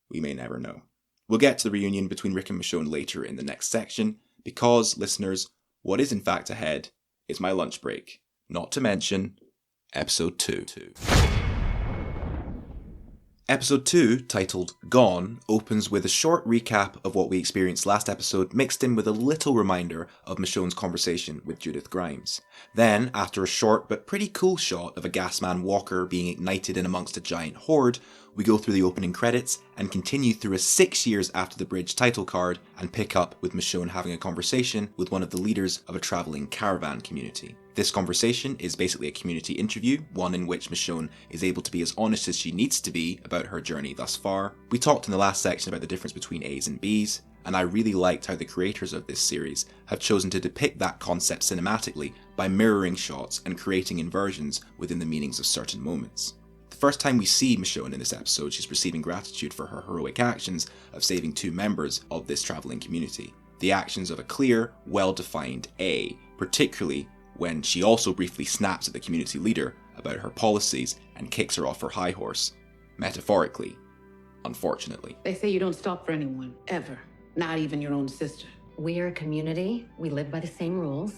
we may never know. We'll get to the reunion between Rick and Michonne later in the next section, because, listeners, what is in fact ahead is my lunch break, not to mention Episode 2. Episode 2, titled Gone, opens with a short recap of what we experienced last episode, mixed in with a little reminder of Michonne's conversation with Judith Grimes. Then, after a short but pretty cool shot of a Gasman Walker being ignited in amongst a giant horde, we go through the opening credits and continue through a 6 years after the bridge title card and pick up with Michonne having a conversation with one of the leaders of a travelling caravan community. This conversation is basically a community interview, one in which Michonne is able to be as honest as she needs to be about her journey thus far. We talked in the last section about the difference between A's and B's, and I really liked how the creators of this series have chosen to depict that concept cinematically by mirroring shots and creating inversions within the meanings of certain moments. The first time we see Michonne in this episode, she's receiving gratitude for her heroic actions of saving 2 members of this travelling community. The actions of a clear, well-defined A, particularly when she also briefly snaps at the community leader about her policies and kicks her off her high horse. Metaphorically, unfortunately. They say you don't stop for anyone, ever. Not even your own sister. We're a community. We live by the same rules.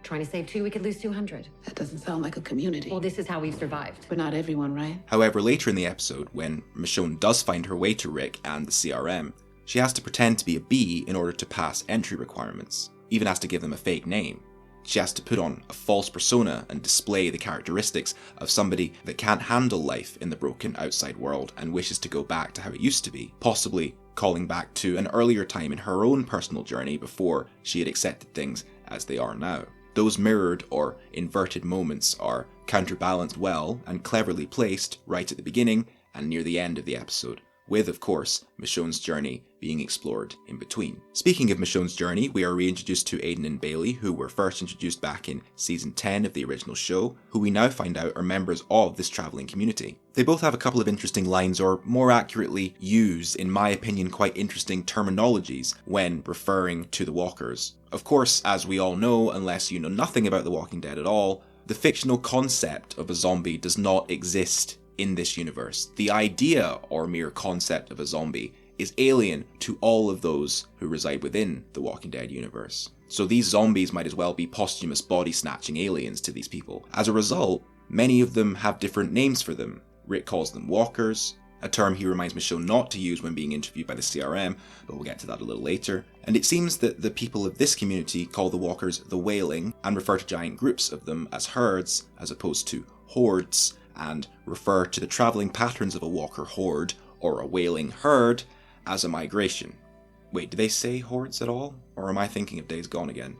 Trying to save 2, we could lose 200. That doesn't sound like a community. Well, this is how we've survived. But not everyone, right? However, later in the episode, when Michonne does find her way to Rick and the CRM, she has to pretend to be a bee in order to pass entry requirements, even has to give them a fake name. She has to put on a false persona and display the characteristics of somebody that can't handle life in the broken outside world and wishes to go back to how it used to be, possibly calling back to an earlier time in her own personal journey before she had accepted things as they are now. Those mirrored or inverted moments are counterbalanced well and cleverly placed right at the beginning and near the end of the episode, with, of course, Michonne's journey being explored in between. Speaking of Michonne's journey, we are reintroduced to Aiden and Bailey, who were first introduced back in season 10 of the original show, who we now find out are members of this travelling community. They both have a couple of interesting lines, or more accurately, use, in my opinion, quite interesting terminologies when referring to the Walkers. Of course, as we all know, unless you know nothing about The Walking Dead at all, the fictional concept of a zombie does not exist in this universe. The idea or mere concept of a zombie is alien to all of those who reside within the Walking Dead universe. So these zombies might as well be posthumous body-snatching aliens to these people. As a result, many of them have different names for them. Rick calls them walkers, a term he reminds Michonne not to use when being interviewed by the CRM, but we'll get to that a little later. And it seems that the people of this community call the walkers the wailing and refer to giant groups of them as herds as opposed to hordes, and refer to the travelling patterns of a walker horde or a wailing herd as a migration. Wait, do they say hordes at all? Or am I thinking of Days Gone again?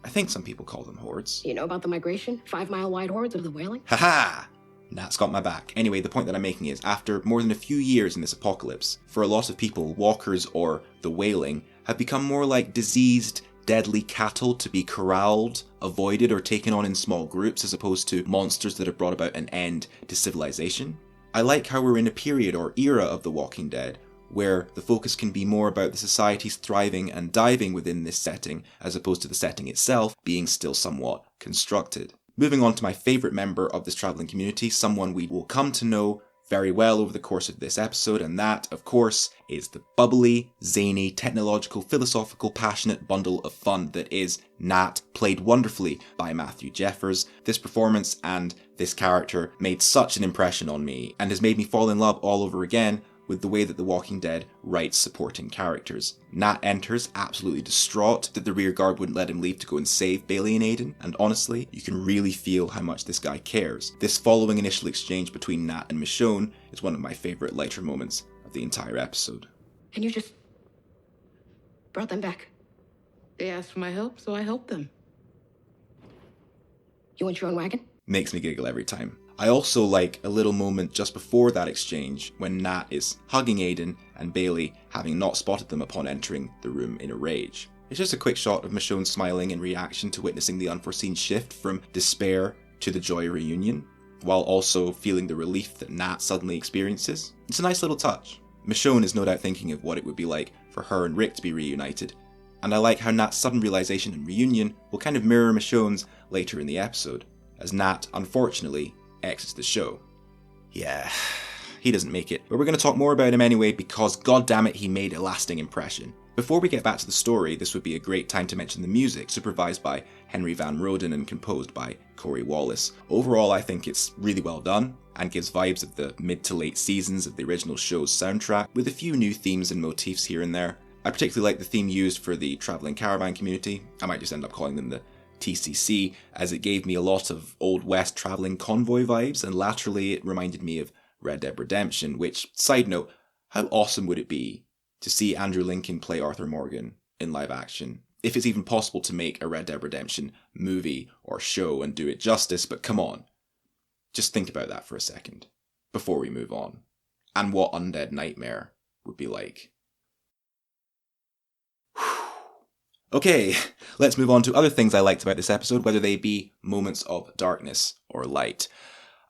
I think some people call them hordes. You know about the migration? 5-mile wide hordes of the whaling? Haha! Nat's got my back. Anyway, the point that I'm making is, after more than a few years in this apocalypse, for a lot of people, walkers or the wailing have become more like diseased, deadly cattle to be corralled, avoided, or taken on in small groups as opposed to monsters that have brought about an end to civilization. I like how we're in a period or era of The Walking Dead where the focus can be more about the societies thriving and diving within this setting as opposed to the setting itself being still somewhat constructed. Moving on to my favourite member of this travelling community, someone we will come to know very well over the course of this episode, and that, of course, is the bubbly, zany, technological, philosophical, passionate bundle of fun that is Nat, played wonderfully by Matthew Jeffers. This performance and this character made such an impression on me, and has made me fall in love all over again with the way that The Walking Dead writes supporting characters. Nat enters absolutely distraught that the rear guard wouldn't let him leave to go and save Bailey and Aiden, and honestly, you can really feel how much this guy cares. This following initial exchange between Nat and Michonne is one of my favourite lighter moments of the entire episode. And you just brought them back. They asked for my help, so I helped them. You want your own wagon? Makes me giggle every time. I also like a little moment just before that exchange when Nat is hugging Aiden and Bailey, having not spotted them upon entering the room in a rage. It's just a quick shot of Michonne smiling in reaction to witnessing the unforeseen shift from despair to the joy reunion, while also feeling the relief that Nat suddenly experiences. It's a nice little touch. Michonne is no doubt thinking of what it would be like for her and Rick to be reunited, and I like how Nat's sudden realization and reunion will kind of mirror Michonne's later in the episode, as Nat, unfortunately, exits the show. Yeah, he doesn't make it, but we're going to talk more about him anyway because goddammit he made a lasting impression. Before we get back to the story, this would be a great time to mention the music, supervised by Henry Van Roden and composed by Corey Wallace. Overall, I think it's really well done, and gives vibes of the mid to late seasons of the original show's soundtrack, with a few new themes and motifs here and there. I particularly like the theme used for the travelling caravan community. I might just end up calling them the TCC, as it gave me a lot of Old West travelling convoy vibes, and laterally it reminded me of Red Dead Redemption, which, side note, how awesome would it be to see Andrew Lincoln play Arthur Morgan in live action? If it's even possible to make a Red Dead Redemption movie or show and do it justice, but come on. Just think about that for a second, before we move on, and what Undead Nightmare would be like. Okay, let's move on to other things I liked about this episode, whether they be moments of darkness or light.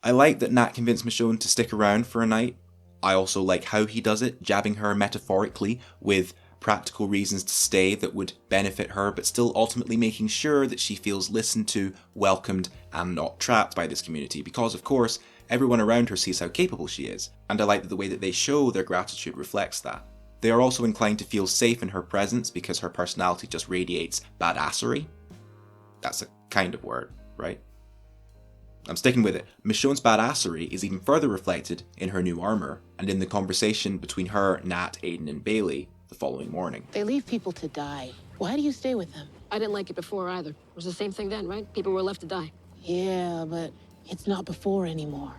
I like that Nat convinced Michonne to stick around for a night. I also like how he does it, jabbing her metaphorically with practical reasons to stay that would benefit her, but still ultimately making sure that she feels listened to, welcomed, and not trapped by this community, because of course, everyone around her sees how capable she is, and I like that the way that they show their gratitude reflects that. They are also inclined to feel safe in her presence because her personality just radiates badassery. That's a kind of word, right? I'm sticking with it. Michonne's badassery is even further reflected in her new armor and in the conversation between her, Nat, Aiden, and Bailey the following morning. They leave people to die. Why do you stay with them? I didn't like it before either. It was the same thing then, right? People were left to die. Yeah, but it's not before anymore.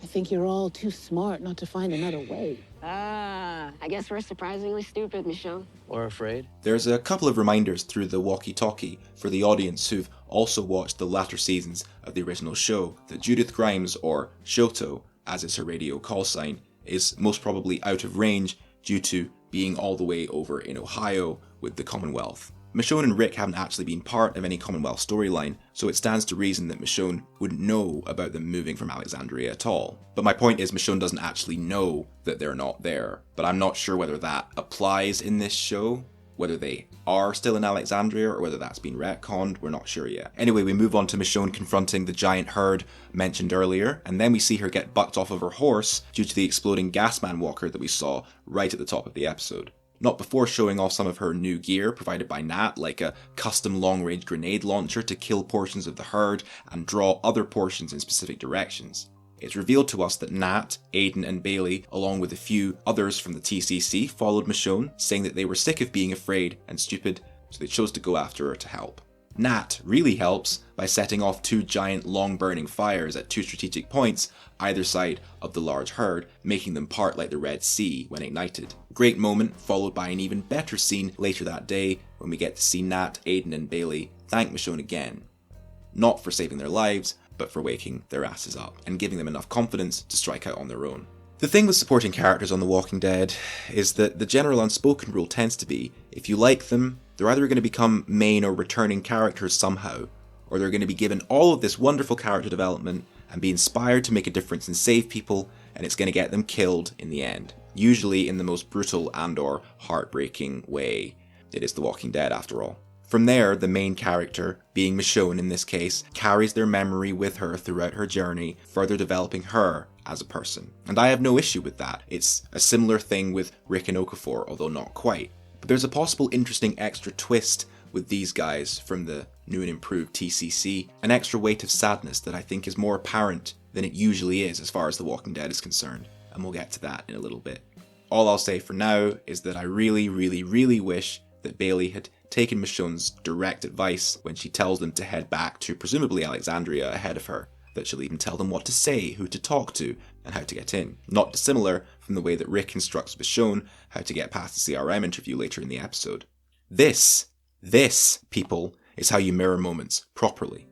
I think you're all too smart not to find another way. I guess we're surprisingly stupid, Michonne. Or afraid. There's a couple of reminders through the walkie-talkie for the audience who've also watched the latter seasons of the original show that Judith Grimes, or Shoto, as is her radio call sign, is most probably out of range due to being all the way over in Ohio with the Commonwealth. Michonne and Rick haven't actually been part of any Commonwealth storyline, so it stands to reason that Michonne wouldn't know about them moving from Alexandria at all. But my point is Michonne doesn't actually know that they're not there, but I'm not sure whether that applies in this show, whether they are still in Alexandria or whether that's been retconned, we're not sure yet. Anyway, we move on to Michonne confronting the giant herd mentioned earlier, and then we see her get bucked off of her horse due to the exploding Gasman walker that we saw right at the top of the episode. Not before showing off some of her new gear provided by Nat, like a custom long-range grenade launcher to kill portions of the herd and draw other portions in specific directions. It's revealed to us that Nat, Aiden and Bailey, along with a few others from the TCC, followed Michonne, saying that they were sick of being afraid and stupid, so they chose to go after her to help. Nat really helps by setting off 2 giant long-burning fires at 2 strategic points either side of the large herd, making them part like the Red Sea when ignited. Great moment, followed by an even better scene later that day when we get to see Nat, Aiden and Bailey thank Michonne again. Not for saving their lives, but for waking their asses up and giving them enough confidence to strike out on their own. The thing with supporting characters on The Walking Dead is that the general unspoken rule tends to be, if you like them, they're either going to become main or returning characters somehow, or they're going to be given all of this wonderful character development and be inspired to make a difference and save people, and it's going to get them killed in the end. Usually in the most brutal and or heartbreaking way. It is The Walking Dead after all. From there, the main character, being Michonne in this case, carries their memory with her throughout her journey, further developing her as a person. And I have no issue with that. It's a similar thing with Rick and Okafor, although not quite. But there's a possible interesting extra twist with these guys from the new and improved TCC, an extra weight of sadness that I think is more apparent than it usually is as far as The Walking Dead is concerned, and we'll get to that in a little bit. All I'll say for now is that I really, really, really wish that Bailey had taken Michonne's direct advice when she tells them to head back to presumably Alexandria ahead of her, that she'll even tell them what to say, who to talk to, and how to get in. Not dissimilar from the way that Rick instructs Michonne how to get past the CRM interview later in the episode. This, people, is how you mirror moments properly.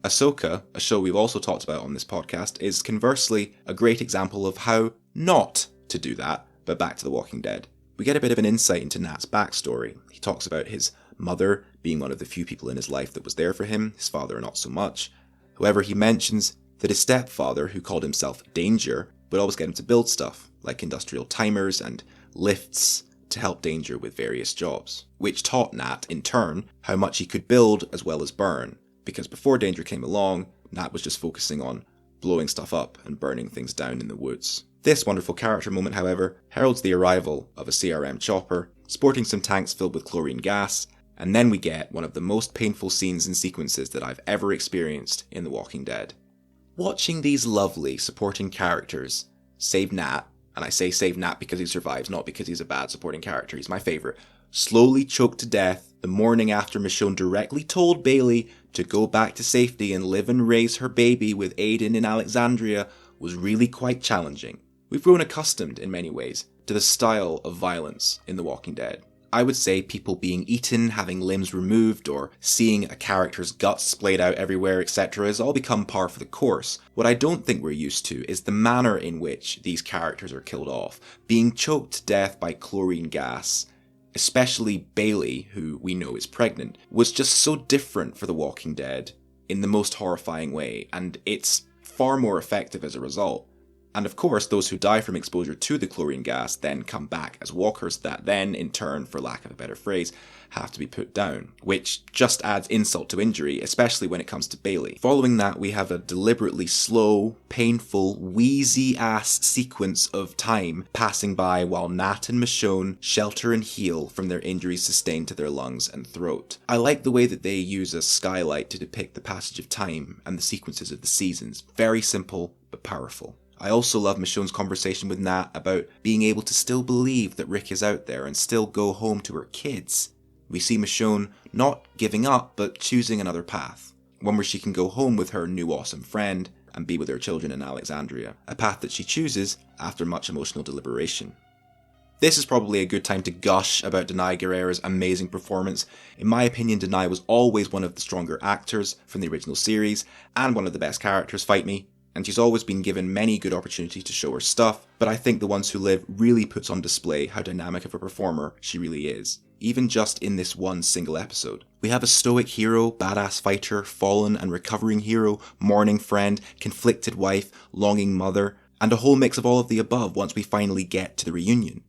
Ahsoka, a show we've also talked about on this podcast, is conversely a great example of how not to do that, but back to The Walking Dead. We get a bit of an insight into Nat's backstory. He talks about his mother being one of the few people in his life that was there for him, his father not so much. However, he mentions that his stepfather, who called himself Danger, would always get him to build stuff, like industrial timers and lifts to help Danger with various jobs, which taught Nat, in turn, how much he could build as well as burn, because before Danger came along, Nat was just focusing on blowing stuff up and burning things down in the woods. This wonderful character moment, however, heralds the arrival of a CRM chopper, sporting some tanks filled with chlorine gas, and then we get one of the most painful scenes and sequences that I've ever experienced in The Walking Dead. Watching these lovely supporting characters save Nat, and I say save Nat because he survives, not because he's a bad supporting character, he's my favourite, slowly choked to death the morning after Michonne directly told Bailey to go back to safety and live and raise her baby with Aiden in Alexandria was really quite challenging. We've grown accustomed, in many ways, to the style of violence in The Walking Dead. I would say people being eaten, having limbs removed, or seeing a character's guts splayed out everywhere, etc. has all become par for the course. What I don't think we're used to is the manner in which these characters are killed off. Being choked to death by chlorine gas, especially Bailey, who we know is pregnant, was just so different for The Walking Dead in the most horrifying way, and it's far more effective as a result. And of course, those who die from exposure to the chlorine gas then come back as walkers that then, in turn, for lack of a better phrase, have to be put down, which just adds insult to injury, especially when it comes to Bailey. Following that, we have a deliberately slow, painful, wheezy-ass sequence of time passing by while Nat and Michonne shelter and heal from their injuries sustained to their lungs and throat. I like the way that they use a skylight to depict the passage of time and the sequences of the seasons. Very simple, but powerful. I also love Michonne's conversation with Nat about being able to still believe that Rick is out there and still go home to her kids. We see Michonne not giving up, but choosing another path. One where she can go home with her new awesome friend and be with her children in Alexandria. A path that she chooses after much emotional deliberation. This is probably a good time to gush about Danai Gurira's amazing performance. In my opinion, Danai was always one of the stronger actors from the original series, and one of the best characters, fight me. And she's always been given many good opportunities to show her stuff, but I think The Ones Who Live really puts on display how dynamic of a performer she really is, even just in this one single episode. We have a stoic hero, badass fighter, fallen and recovering hero, mourning friend, conflicted wife, longing mother, and a whole mix of all of the above once we finally get to the reunion.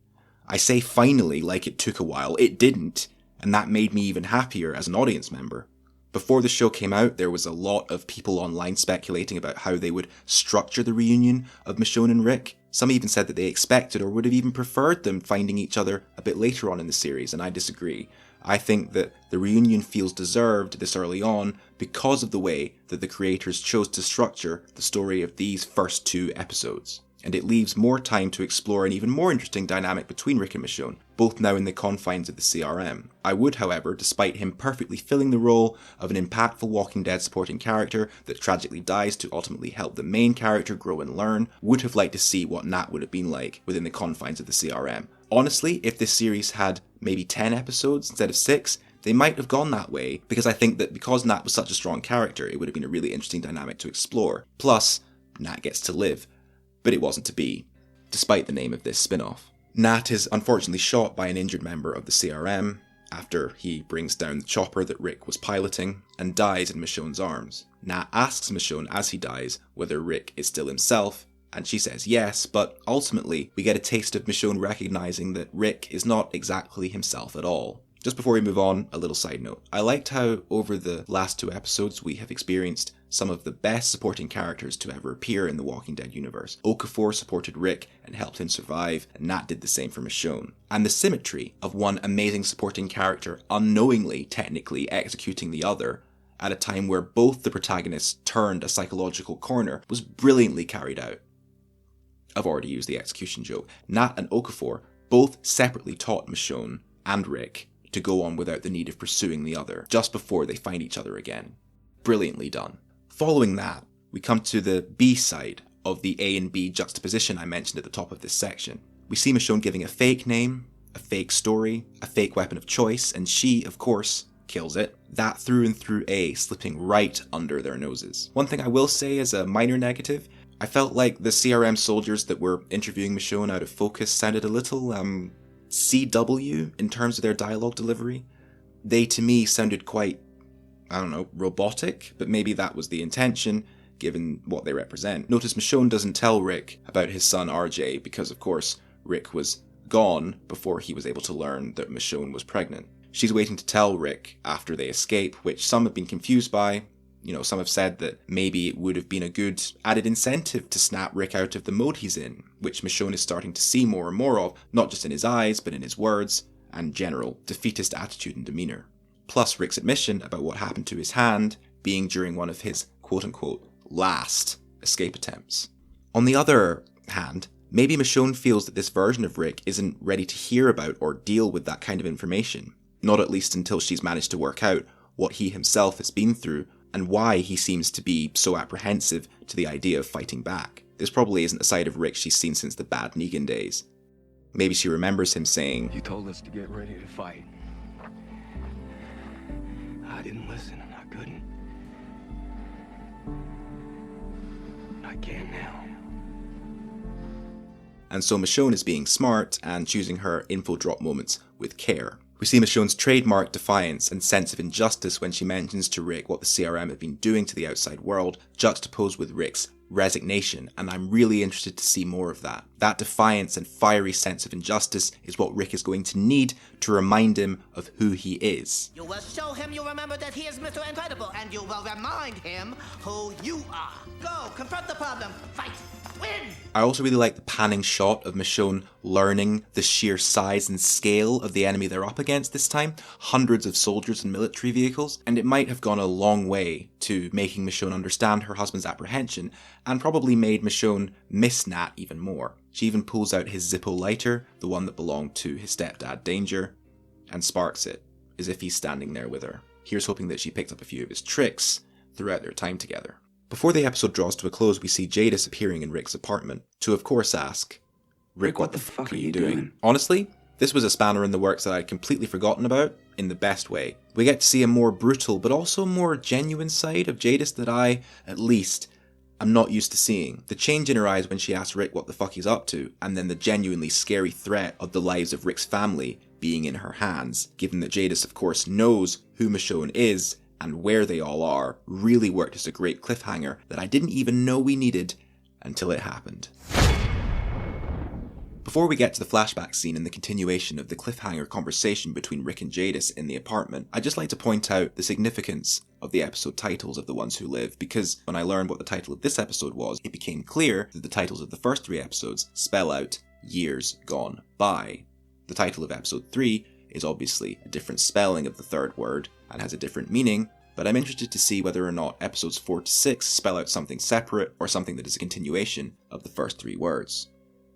I say finally like it took a while, it didn't, and that made me even happier as an audience member. Before the show came out, there was a lot of people online speculating about how they would structure the reunion of Michonne and Rick. Some even said that they expected or would have even preferred them finding each other a bit later on in the series, and I disagree. I think that the reunion feels deserved this early on because of the way that the creators chose to structure the story of these first 2 episodes. And it leaves more time to explore an even more interesting dynamic between Rick and Michonne, both now in the confines of the CRM. I would, however, despite him perfectly filling the role of an impactful Walking Dead supporting character that tragically dies to ultimately help the main character grow and learn, would have liked to see what Nat would have been like within the confines of the CRM. Honestly, if this series had maybe 10 episodes instead of 6, they might have gone that way, because I think that because Nat was such a strong character, it would have been a really interesting dynamic to explore. Plus, Nat gets to live. But it wasn't to be, despite the name of this spin-off. Nat is unfortunately shot by an injured member of the CRM after he brings down the chopper that Rick was piloting and dies in Michonne's arms. Nat asks Michonne as he dies whether Rick is still himself, and she says yes, but ultimately we get a taste of Michonne recognizing that Rick is not exactly himself at all. Just before we move on, a little side note. I liked how over the last 2 episodes we have experienced some of the best supporting characters to ever appear in the Walking Dead universe. Okafor supported Rick and helped him survive, and Nat did the same for Michonne. And the symmetry of one amazing supporting character unknowingly, technically, executing the other at a time where both the protagonists turned a psychological corner was brilliantly carried out. I've already used the execution joke. Nat and Okafor both separately taught Michonne and Rick to go on without the need of pursuing the other, just before they find each other again. Brilliantly done. Following that, we come to the B side of the A and B juxtaposition I mentioned at the top of this section. We see Michonne giving a fake name, a fake story, a fake weapon of choice, and she, of course, kills it. That through and through A, slipping right under their noses. One thing I will say as a minor negative, I felt like the CRM soldiers that were interviewing Michonne out of focus sounded a little, CW in terms of their dialogue delivery. They, to me, sounded quite, robotic, but maybe that was the intention, given what they represent. Notice Michonne doesn't tell Rick about his son RJ, because of course, Rick was gone before he was able to learn that Michonne was pregnant. She's waiting to tell Rick after they escape, which some have been confused by. Some have said that maybe it would have been a good added incentive to snap Rick out of the mode he's in, which Michonne is starting to see more and more of, not just in his eyes, but in his words, and general defeatist attitude and demeanour. Plus Rick's admission about what happened to his hand being during one of his quote-unquote last escape attempts. On the other hand, maybe Michonne feels that this version of Rick isn't ready to hear about or deal with that kind of information, not at least until she's managed to work out what he himself has been through and why he seems to be so apprehensive to the idea of fighting back. This probably isn't a side of Rick she's seen since the bad Negan days. Maybe she remembers him saying, "You told us to get ready to fight. I didn't listen and I couldn't. I can now." And so Michonne is being smart and choosing her info drop moments with care. We see Michonne's trademark defiance and sense of injustice when she mentions to Rick what the CRM have been doing to the outside world, juxtaposed with Rick's resignation, and I'm really interested to see more of that. That defiance and fiery sense of injustice is what Rick is going to need to remind him of who he is. You will show him you remember that he is Mr. Incredible, and you will remind him who you are. Go, confront the problem, fight, win! I also really like the panning shot of Michonne learning the sheer size and scale of the enemy they're up against this time. Hundreds of soldiers and military vehicles, and it might have gone a long way to making Michonne understand her husband's apprehension, and probably made Michonne miss Nat even more. She even pulls out his Zippo lighter, the one that belonged to his stepdad Danger, and sparks it, as if he's standing there with her. Here's hoping that she picked up a few of his tricks throughout their time together. Before the episode draws to a close, we see Jadis appearing in Rick's apartment, to of course ask, Rick, what the fuck are you doing? Honestly, this was a spanner in the works that I'd completely forgotten about, in the best way. We get to see a more brutal, but also more genuine side of Jadis that I, at least, am not used to seeing. The change in her eyes when she asks Rick what the fuck he's up to, and then the genuinely scary threat of the lives of Rick's family being in her hands, given that Jadis of course knows who Michonne is and where they all are, really worked as a great cliffhanger that I didn't even know we needed until it happened. Before we get to the flashback scene and the continuation of the cliffhanger conversation between Rick and Jadis in the apartment, I'd just like to point out the significance of the episode titles of The Ones Who Live, because when I learned what the title of this episode was, it became clear that the titles of the first 3 episodes spell out years gone by. The title of episode 3 is obviously a different spelling of the third word and has a different meaning, but I'm interested to see whether or not episodes 4 to 6 spell out something separate or something that is a continuation of the first 3 words.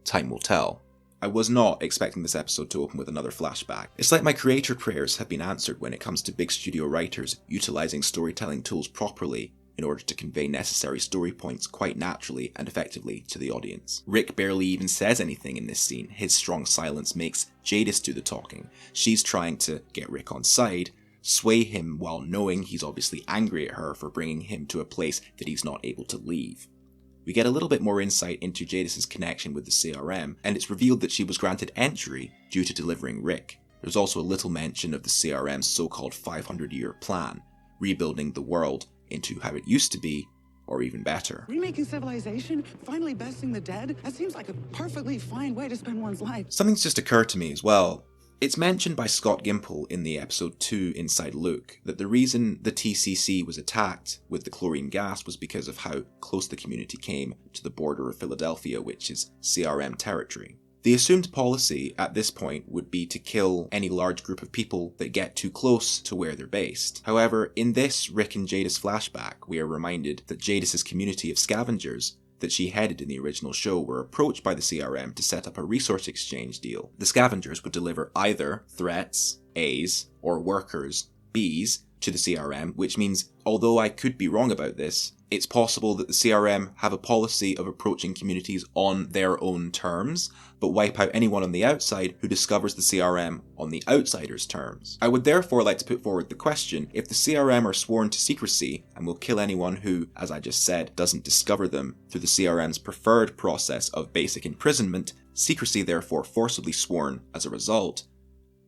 Time will tell. I was not expecting this episode to open with another flashback. It's like my creator prayers have been answered when it comes to big studio writers utilising storytelling tools properly in order to convey necessary story points quite naturally and effectively to the audience. Rick barely even says anything in this scene. His strong silence makes Jadis do the talking. She's trying to get Rick on side, sway him while knowing he's obviously angry at her for bringing him to a place that he's not able to leave. We get a little bit more insight into Jadis' connection with the CRM, and it's revealed that she was granted entry due to delivering Rick. There's also a little mention of the CRM's so-called 500-year plan, rebuilding the world into how it used to be, or even better. Remaking civilization? Finally besting the dead? That seems like a perfectly fine way to spend one's life. Something's just occurred to me as well. It's mentioned by Scott Gimple in the episode 2 Inside Luke that the reason the TCC was attacked with the chlorine gas was because of how close the community came to the border of Philadelphia, which is CRM territory. The assumed policy at this point would be to kill any large group of people that get too close to where they're based. However, in this Rick and Jadis flashback, we are reminded that Jadis' community of scavengers that she headed in the original show were approached by the CRM to set up a resource exchange deal. The scavengers would deliver either threats, A's, or workers, B's, to the CRM, which means, although I could be wrong about this, it's possible that the CRM have a policy of approaching communities on their own terms, but wipe out anyone on the outside who discovers the CRM on the outsider's terms. I would therefore like to put forward the question, if the CRM are sworn to secrecy and will kill anyone who, as I just said, doesn't discover them through the CRM's preferred process of basic imprisonment, secrecy therefore forcibly sworn as a result,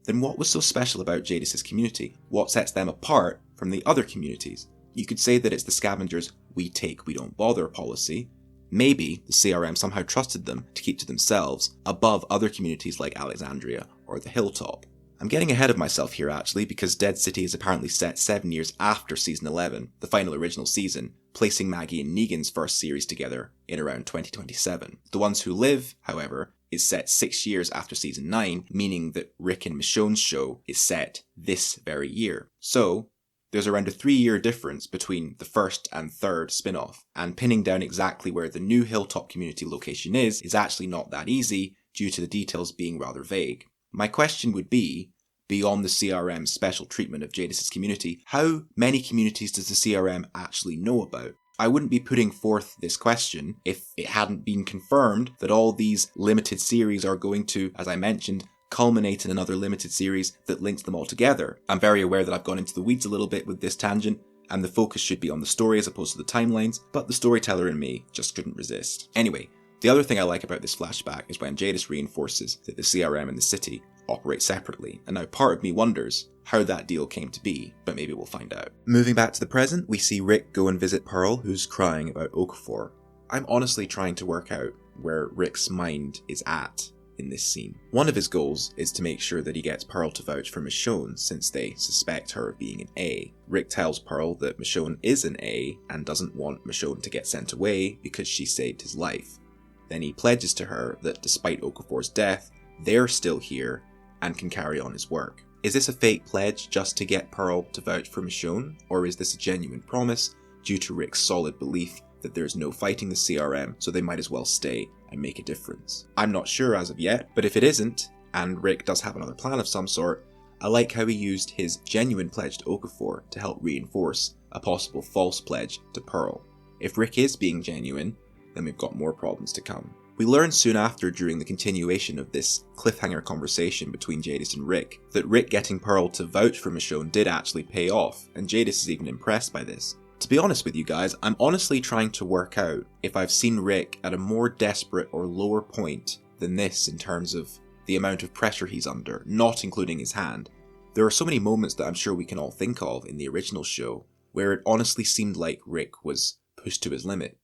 then what was so special about Jadis' community? What sets them apart from the other communities? You could say that it's the scavengers' we take, we don't bother policy. Maybe the CRM somehow trusted them to keep to themselves above other communities like Alexandria or the Hilltop. I'm getting ahead of myself here actually, because Dead City is apparently set 7 years after season 11, the final original season, placing Maggie and Negan's first series together in around 2027. The Ones Who Live, however, is set 6 years after season 9, meaning that Rick and Michonne's show is set this very year. So, there's around a 3-year difference between the first and third spin-off, and pinning down exactly where the new Hilltop community location is actually not that easy due to the details being rather vague. My question would be, beyond the CRM's special treatment of Jadis' community, how many communities does the CRM actually know about? I wouldn't be putting forth this question if it hadn't been confirmed that all these limited series are going to, as I mentioned, culminate in another limited series that links them all together. I'm very aware that I've gone into the weeds a little bit with this tangent, and the focus should be on the story as opposed to the timelines, but the storyteller in me just couldn't resist. Anyway, the other thing I like about this flashback is when Jadis reinforces that the CRM and the city operate separately, and now part of me wonders how that deal came to be, but maybe we'll find out. Moving back to the present, we see Rick go and visit Pearl, who's crying about Okafor. I'm honestly trying to work out where Rick's mind is at in this scene. One of his goals is to make sure that he gets Pearl to vouch for Michonne since they suspect her of being an A. Rick tells Pearl that Michonne is an A and doesn't want Michonne to get sent away because she saved his life. Then he pledges to her that despite Okafor's death, they're still here and can carry on his work. Is this a fake pledge just to get Pearl to vouch for Michonne, or is this a genuine promise due to Rick's solid belief that there's no fighting the CRM, so they might as well stay and make a difference? I'm not sure as of yet, but if it isn't, and Rick does have another plan of some sort, I like how he used his genuine pledge to Okafor to help reinforce a possible false pledge to Pearl. If Rick is being genuine, then we've got more problems to come. We learn soon after, during the continuation of this cliffhanger conversation between Jadis and Rick, that Rick getting Pearl to vouch for Michonne did actually pay off, and Jadis is even impressed by this. To be honest with you guys, I'm honestly trying to work out if I've seen Rick at a more desperate or lower point than this in terms of the amount of pressure he's under, not including his hand. There are so many moments that I'm sure we can all think of in the original show where it honestly seemed like Rick was pushed to his limit.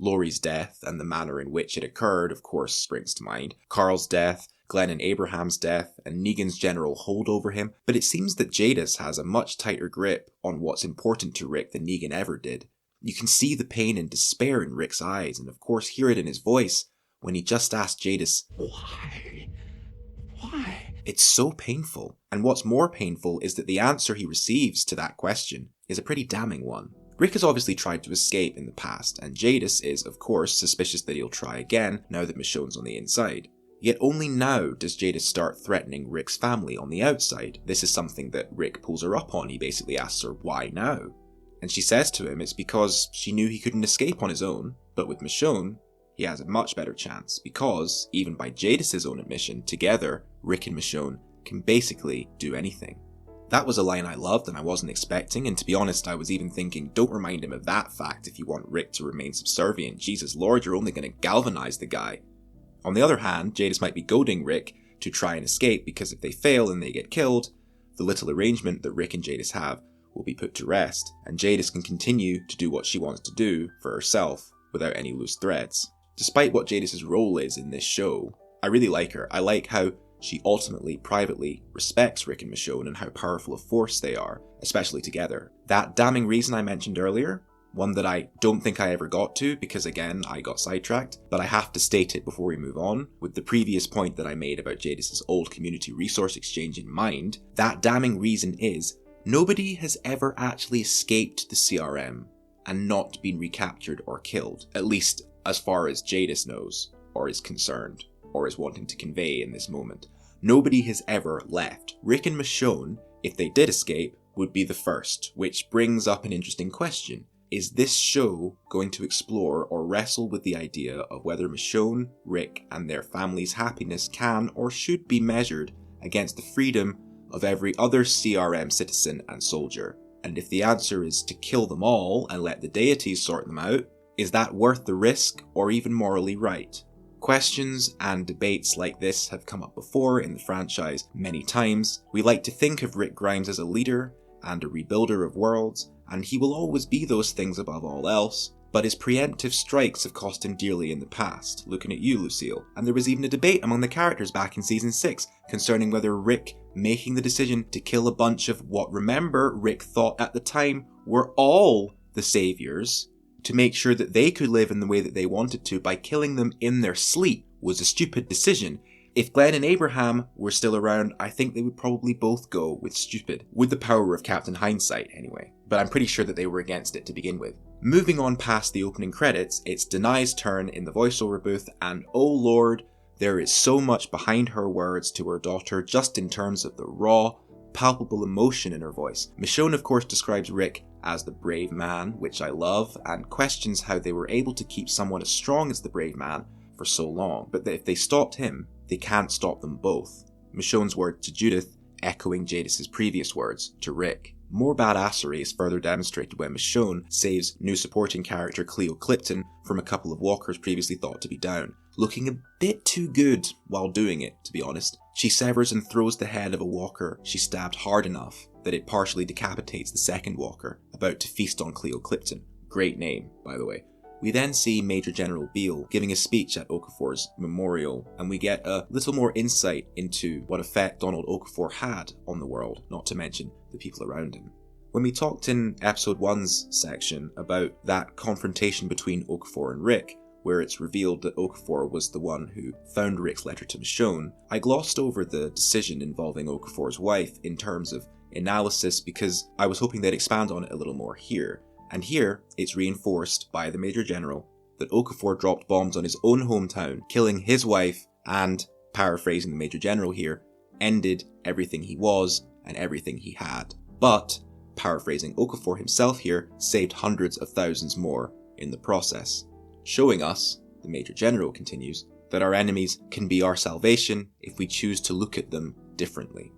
Laurie's death and the manner in which it occurred, of course, springs to mind. Carl's death, Glenn and Abraham's death, and Negan's general hold over him, but it seems that Jadis has a much tighter grip on what's important to Rick than Negan ever did. You can see the pain and despair in Rick's eyes, and of course hear it in his voice when he just asked Jadis, "Why? Why?" It's so painful, and what's more painful is that the answer he receives to that question is a pretty damning one. Rick has obviously tried to escape in the past, and Jadis is, of course, suspicious that he'll try again now that Michonne's on the inside. Yet only now does Jadis start threatening Rick's family on the outside. This is something that Rick pulls her up on. He basically asks her, why now? And she says to him it's because she knew he couldn't escape on his own, but with Michonne, he has a much better chance because, even by Jadis' own admission, together, Rick and Michonne can basically do anything. That was a line I loved and I wasn't expecting, and to be honest, I was even thinking, don't remind him of that fact if you want Rick to remain subservient. Jesus Lord, you're only going to galvanize the guy. On the other hand, Jadis might be goading Rick to try and escape because if they fail and they get killed, the little arrangement that Rick and Jadis have will be put to rest, and Jadis can continue to do what she wants to do for herself without any loose threads. Despite what Jadis' role is in this show, I really like her. I like how she ultimately, privately, respects Rick and Michonne and how powerful a force they are, especially together. That damning reason I mentioned earlier, one that I don't think I ever got to because again, I got sidetracked, but I have to state it before we move on. With the previous point that I made about Jadis' old community resource exchange in mind, that damning reason is nobody has ever actually escaped the CRM and not been recaptured or killed, at least as far as Jadis knows, or is concerned, or is wanting to convey in this moment. Nobody has ever left. Rick and Michonne, if they did escape, would be the first, which brings up an interesting question. Is this show going to explore or wrestle with the idea of whether Michonne, Rick, and their family's happiness can or should be measured against the freedom of every other CRM citizen and soldier? And if the answer is to kill them all and let the deities sort them out, is that worth the risk or even morally right? Questions and debates like this have come up before in the franchise many times. We like to think of Rick Grimes as a leader and a rebuilder of worlds, and he will always be those things above all else, but his preemptive strikes have cost him dearly in the past, looking at you, Lucille. And there was even a debate among the characters back in Season 6 concerning whether Rick making the decision to kill a bunch of what, remember, Rick thought at the time were all the saviors, to make sure that they could live in the way that they wanted to by killing them in their sleep, was a stupid decision. If Glenn and Abraham were still around, I think they would probably both go with stupid, with the power of Captain Hindsight anyway, but I'm pretty sure that they were against it to begin with. Moving on past the opening credits, it's Denai's turn in the voiceover booth, and oh lord, there is so much behind her words to her daughter just in terms of the raw, palpable emotion in her voice. Michonne of course describes Rick as the brave man, which I love, and questions how they were able to keep someone as strong as the brave man for so long, but that if they stopped him, they can't stop them both. Michonne's word to Judith echoing Jadis' previous words to Rick. More badassery is further demonstrated when Michonne saves new supporting character Cleo Clipton from a couple of walkers previously thought to be down, looking a bit too good while doing it, to be honest. She severs and throws the head of a walker she stabbed hard enough that it partially decapitates the second walker, about to feast on Cleo Clipton. Great name, by the way. We then see Major General Beale giving a speech at Okafor's memorial, and we get a little more insight into what effect Donald Okafor had on the world, not to mention the people around him. When we talked in episode 1's section about that confrontation between Okafor and Rick, where it's revealed that Okafor was the one who found Rick's letter to Michonne, I glossed over the decision involving Okafor's wife in terms of analysis because I was hoping they'd expand on it a little more here. And here, it's reinforced by the Major General that Okafor dropped bombs on his own hometown, killing his wife and, paraphrasing the Major General here, ended everything he was and everything he had. But, paraphrasing Okafor himself here, saved hundreds of thousands more in the process. Showing us, the Major General continues, that our enemies can be our salvation if we choose to look at them differently.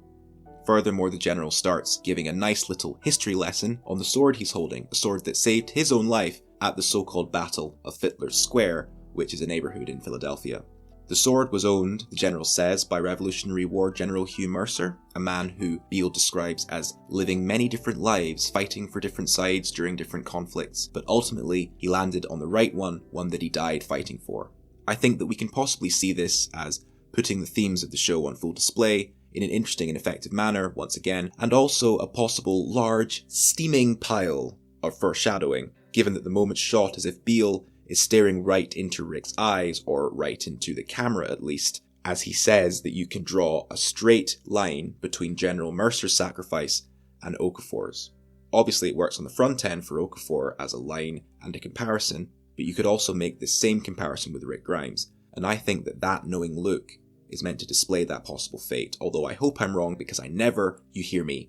Furthermore, the General starts giving a nice little history lesson on the sword he's holding, a sword that saved his own life at the so-called Battle of Fiddler's Square, which is a neighbourhood in Philadelphia. The sword was owned, the General says, by Revolutionary War General Hugh Mercer, a man who Beale describes as living many different lives, fighting for different sides during different conflicts, but ultimately he landed on the right one that he died fighting for. I think that we can possibly see this as putting the themes of the show on full display, in an interesting and effective manner, once again, and also a possible large, steaming pile of foreshadowing, given that the moment's shot as if Beale is staring right into Rick's eyes, or right into the camera at least, as he says that you can draw a straight line between General Mercer's sacrifice and Okafor's. Obviously it works on the front end for Okafor as a line and a comparison, but you could also make the same comparison with Rick Grimes, and I think that that knowing look is meant to display that possible fate, although I hope I'm wrong because I never, you hear me,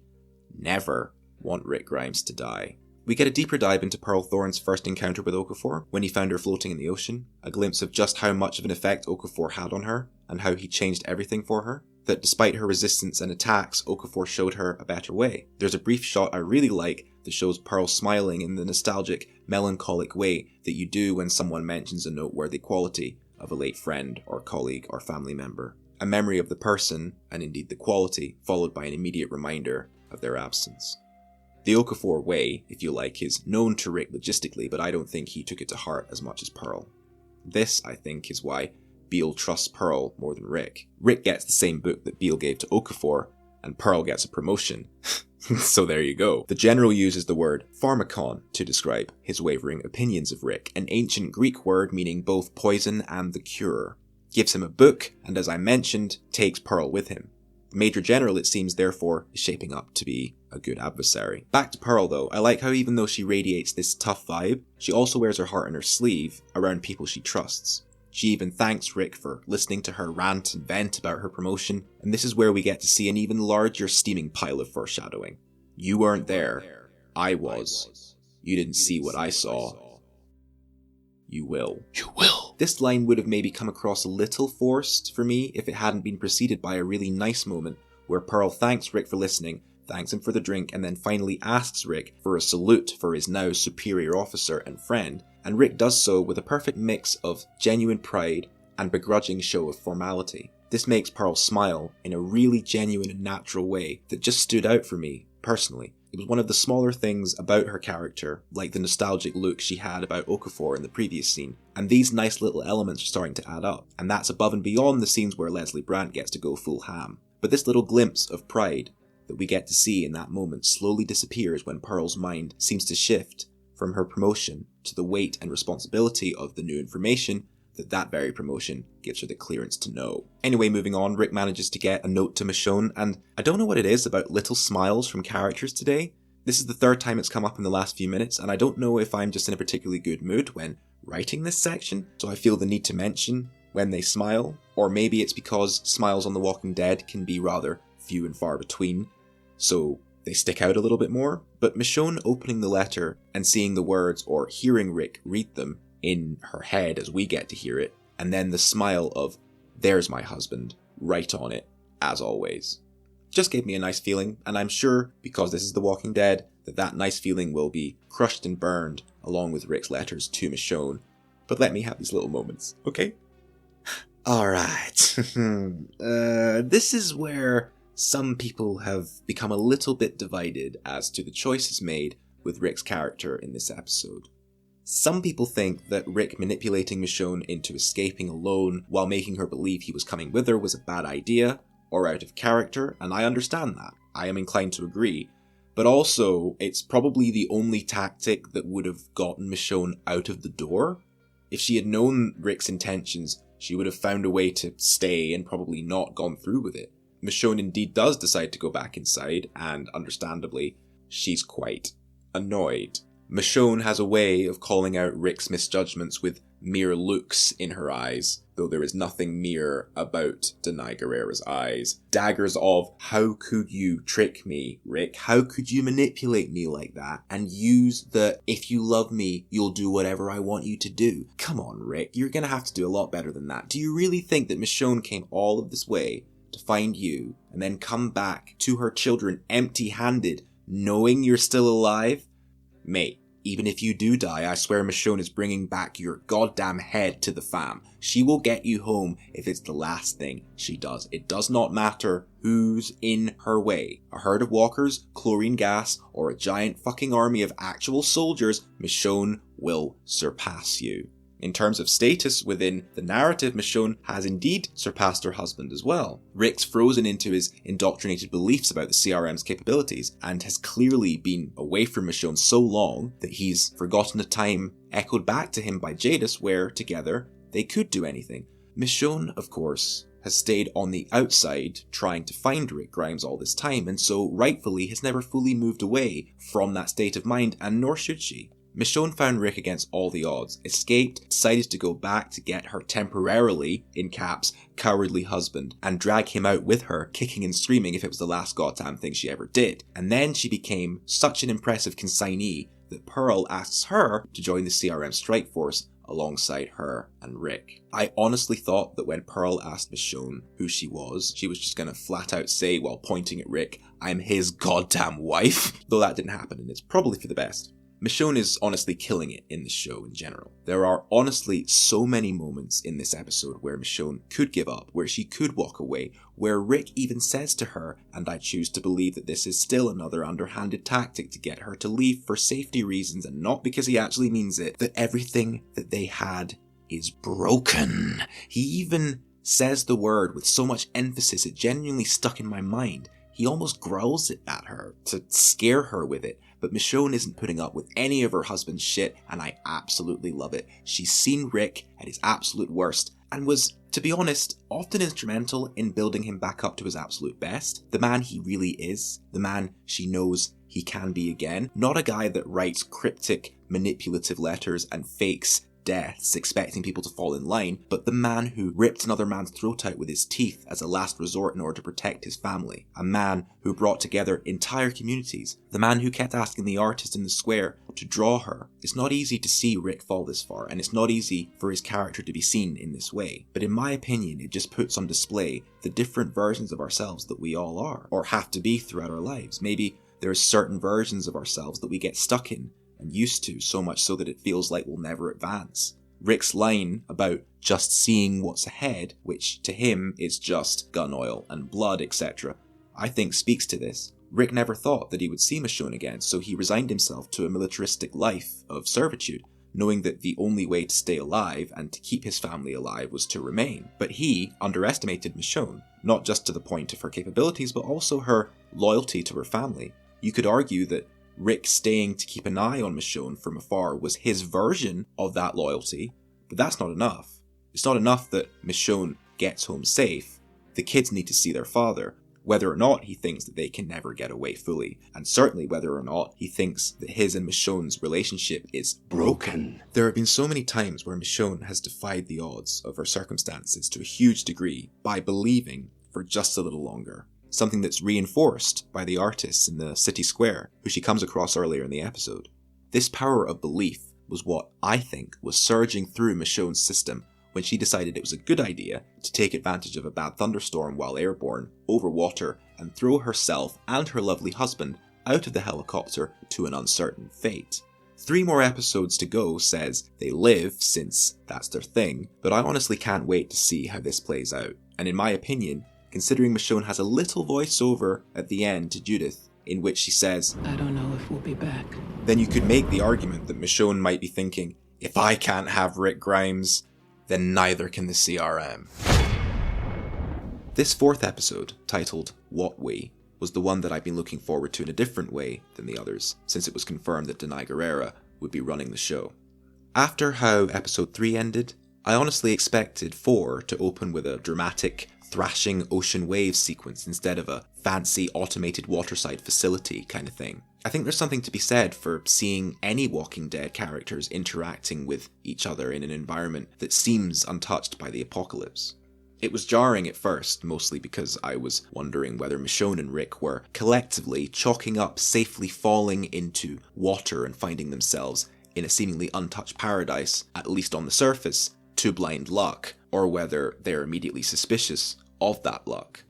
never want Rick Grimes to die. We get a deeper dive into Pearl Thorne's first encounter with Okafor, when he found her floating in the ocean, a glimpse of just how much of an effect Okafor had on her, and how he changed everything for her, that despite her resistance and attacks, Okafor showed her a better way. There's a brief shot I really like that shows Pearl smiling in the nostalgic, melancholic way that you do when someone mentions a noteworthy quality of a late friend or colleague or family member. A memory of the person, and indeed the quality, followed by an immediate reminder of their absence. The Okafor way, if you like, is known to Rick logistically, but I don't think he took it to heart as much as Pearl. This, I think, is why Beale trusts Pearl more than Rick. Rick gets the same book that Beale gave to Okafor, and Pearl gets a promotion. So there you go. The General uses the word pharmakon to describe his wavering opinions of Rick, an ancient Greek word meaning both poison and the cure. Gives him a book, and as I mentioned, takes Pearl with him. Major General, it seems, therefore, is shaping up to be a good adversary. Back to Pearl, though. I like how even though she radiates this tough vibe, she also wears her heart on her sleeve around people she trusts. She even thanks Rick for listening to her rant and vent about her promotion, and this is where we get to see an even larger steaming pile of foreshadowing. You weren't there. I was. You didn't see what I saw. You will. You will. This line would have maybe come across a little forced for me if it hadn't been preceded by a really nice moment where Pearl thanks Rick for listening, thanks him for the drink, and then finally asks Rick for a salute for his now superior officer and friend, and Rick does so with a perfect mix of genuine pride and begrudging show of formality. This makes Pearl smile in a really genuine and natural way that just stood out for me, personally. It was one of the smaller things about her character, like the nostalgic look she had about Okafor in the previous scene, and these nice little elements are starting to add up, and that's above and beyond the scenes where Leslie Brandt gets to go full ham. But this little glimpse of pride that we get to see in that moment slowly disappears when Pearl's mind seems to shift from her promotion to the weight and responsibility of the new information that very promotion gives her the clearance to know. Anyway, moving on, Rick manages to get a note to Michonne, and I don't know what it is about little smiles from characters today. This is the third time it's come up in the last few minutes, and I don't know if I'm just in a particularly good mood when writing this section, so I feel the need to mention when they smile, or maybe it's because smiles on The Walking Dead can be rather few and far between, so they stick out a little bit more. But Michonne opening the letter and seeing the words or hearing Rick read them in her head as we get to hear it, and then the smile of, there's my husband, right on it, as always. Just gave me a nice feeling, and I'm sure, because this is The Walking Dead, that nice feeling will be crushed and burned along with Rick's letters to Michonne. But let me have these little moments, okay? Alright. This is where some people have become a little bit divided as to the choices made with Rick's character in this episode. Some people think that Rick manipulating Michonne into escaping alone while making her believe he was coming with her was a bad idea, or out of character, and I understand that. I am inclined to agree. But also, it's probably the only tactic that would have gotten Michonne out of the door. If she had known Rick's intentions, she would have found a way to stay and probably not gone through with it. Michonne indeed does decide to go back inside, and understandably, she's quite annoyed. Michonne has a way of calling out Rick's misjudgments with mere looks in her eyes, though there is nothing mere about Danai Gurira's eyes. Daggers of, how could you trick me, Rick? How could you manipulate me like that? And use the, if you love me, you'll do whatever I want you to do. Come on, Rick, you're gonna have to do a lot better than that. Do you really think that Michonne came all of this way to find you, and then come back to her children empty-handed, knowing you're still alive? Mate, even if you do die, I swear Michonne is bringing back your goddamn head to the fam. She will get you home if it's the last thing she does. It does not matter who's in her way. A herd of walkers, chlorine gas, or a giant fucking army of actual soldiers, Michonne will surpass you. In terms of status within the narrative, Michonne has indeed surpassed her husband as well. Rick's frozen into his indoctrinated beliefs about the CRM's capabilities and has clearly been away from Michonne so long that he's forgotten a time echoed back to him by Jadis where, together, they could do anything. Michonne, of course, has stayed on the outside trying to find Rick Grimes all this time, and so rightfully has never fully moved away from that state of mind, and nor should she. Michonne found Rick against all the odds, escaped, decided to go back to get her temporarily, in caps, cowardly husband, and drag him out with her, kicking and screaming if it was the last goddamn thing she ever did. And then she became such an impressive consignee that Pearl asks her to join the CRM strike force alongside her and Rick. I honestly thought that when Pearl asked Michonne who she was just gonna flat out say while pointing at Rick, I'm his goddamn wife, though that didn't happen and it's probably for the best. Michonne is honestly killing it in the show in general. There are honestly so many moments in this episode where Michonne could give up, where she could walk away, where Rick even says to her, and I choose to believe that this is still another underhanded tactic to get her to leave for safety reasons and not because he actually means it, that everything that they had is broken. He even says the word with so much emphasis it genuinely stuck in my mind. He almost growls it at her to scare her with it. But Michonne isn't putting up with any of her husband's shit, and I absolutely love it. She's seen Rick at his absolute worst, and was, to be honest, often instrumental in building him back up to his absolute best. The man he really is, the man she knows he can be again. Not a guy that writes cryptic, manipulative letters and fakes deaths expecting people to fall in line, but the man who ripped another man's throat out with his teeth as a last resort in order to protect his family. A man who brought together entire communities. The man who kept asking the artist in the square to draw her. It's not easy to see Rick fall this far, and it's not easy for his character to be seen in this way. But in my opinion, it just puts on display the different versions of ourselves that we all are, or have to be throughout our lives. Maybe there's certain versions of ourselves that we get stuck in and used to, so much so that it feels like we'll never advance. Rick's line about just seeing what's ahead, which to him is just gun oil and blood, etc., I think speaks to this. Rick never thought that he would see Michonne again, so he resigned himself to a militaristic life of servitude, knowing that the only way to stay alive and to keep his family alive was to remain. But he underestimated Michonne, not just to the point of her capabilities, but also her loyalty to her family. You could argue that Rick staying to keep an eye on Michonne from afar was his version of that loyalty, but that's not enough. It's not enough that Michonne gets home safe. The kids need to see their father, whether or not he thinks that they can never get away fully, and certainly whether or not he thinks that his and Michonne's relationship is broken. There have been so many times where Michonne has defied the odds of her circumstances to a huge degree by believing for just a little longer. Something that's reinforced by the artists in the city square, who she comes across earlier in the episode. This power of belief was what I think was surging through Michonne's system when she decided it was a good idea to take advantage of a bad thunderstorm while airborne, over water, and throw herself and her lovely husband out of the helicopter to an uncertain fate. 3 more episodes to go says they live, since that's their thing, but I honestly can't wait to see how this plays out. And in my opinion, considering Michonne has a little voiceover at the end to Judith, in which she says, I don't know if we'll be back. then you could make the argument that Michonne might be thinking, if I can't have Rick Grimes, then neither can the CRM. This fourth episode, titled What We, was the one that I've been looking forward to in a different way than the others, since it was confirmed that Denai Guerrera would be running the show. After how episode 3 ended, I honestly expected 4 to open with a dramatic, thrashing ocean waves sequence instead of a fancy automated waterside facility kind of thing. I think there's something to be said for seeing any Walking Dead characters interacting with each other in an environment that seems untouched by the apocalypse. It was jarring at first, mostly because I was wondering whether Michonne and Rick were collectively chalking up safely falling into water and finding themselves in a seemingly untouched paradise, at least on the surface, to blind luck, or whether they're immediately suspicious of that luck.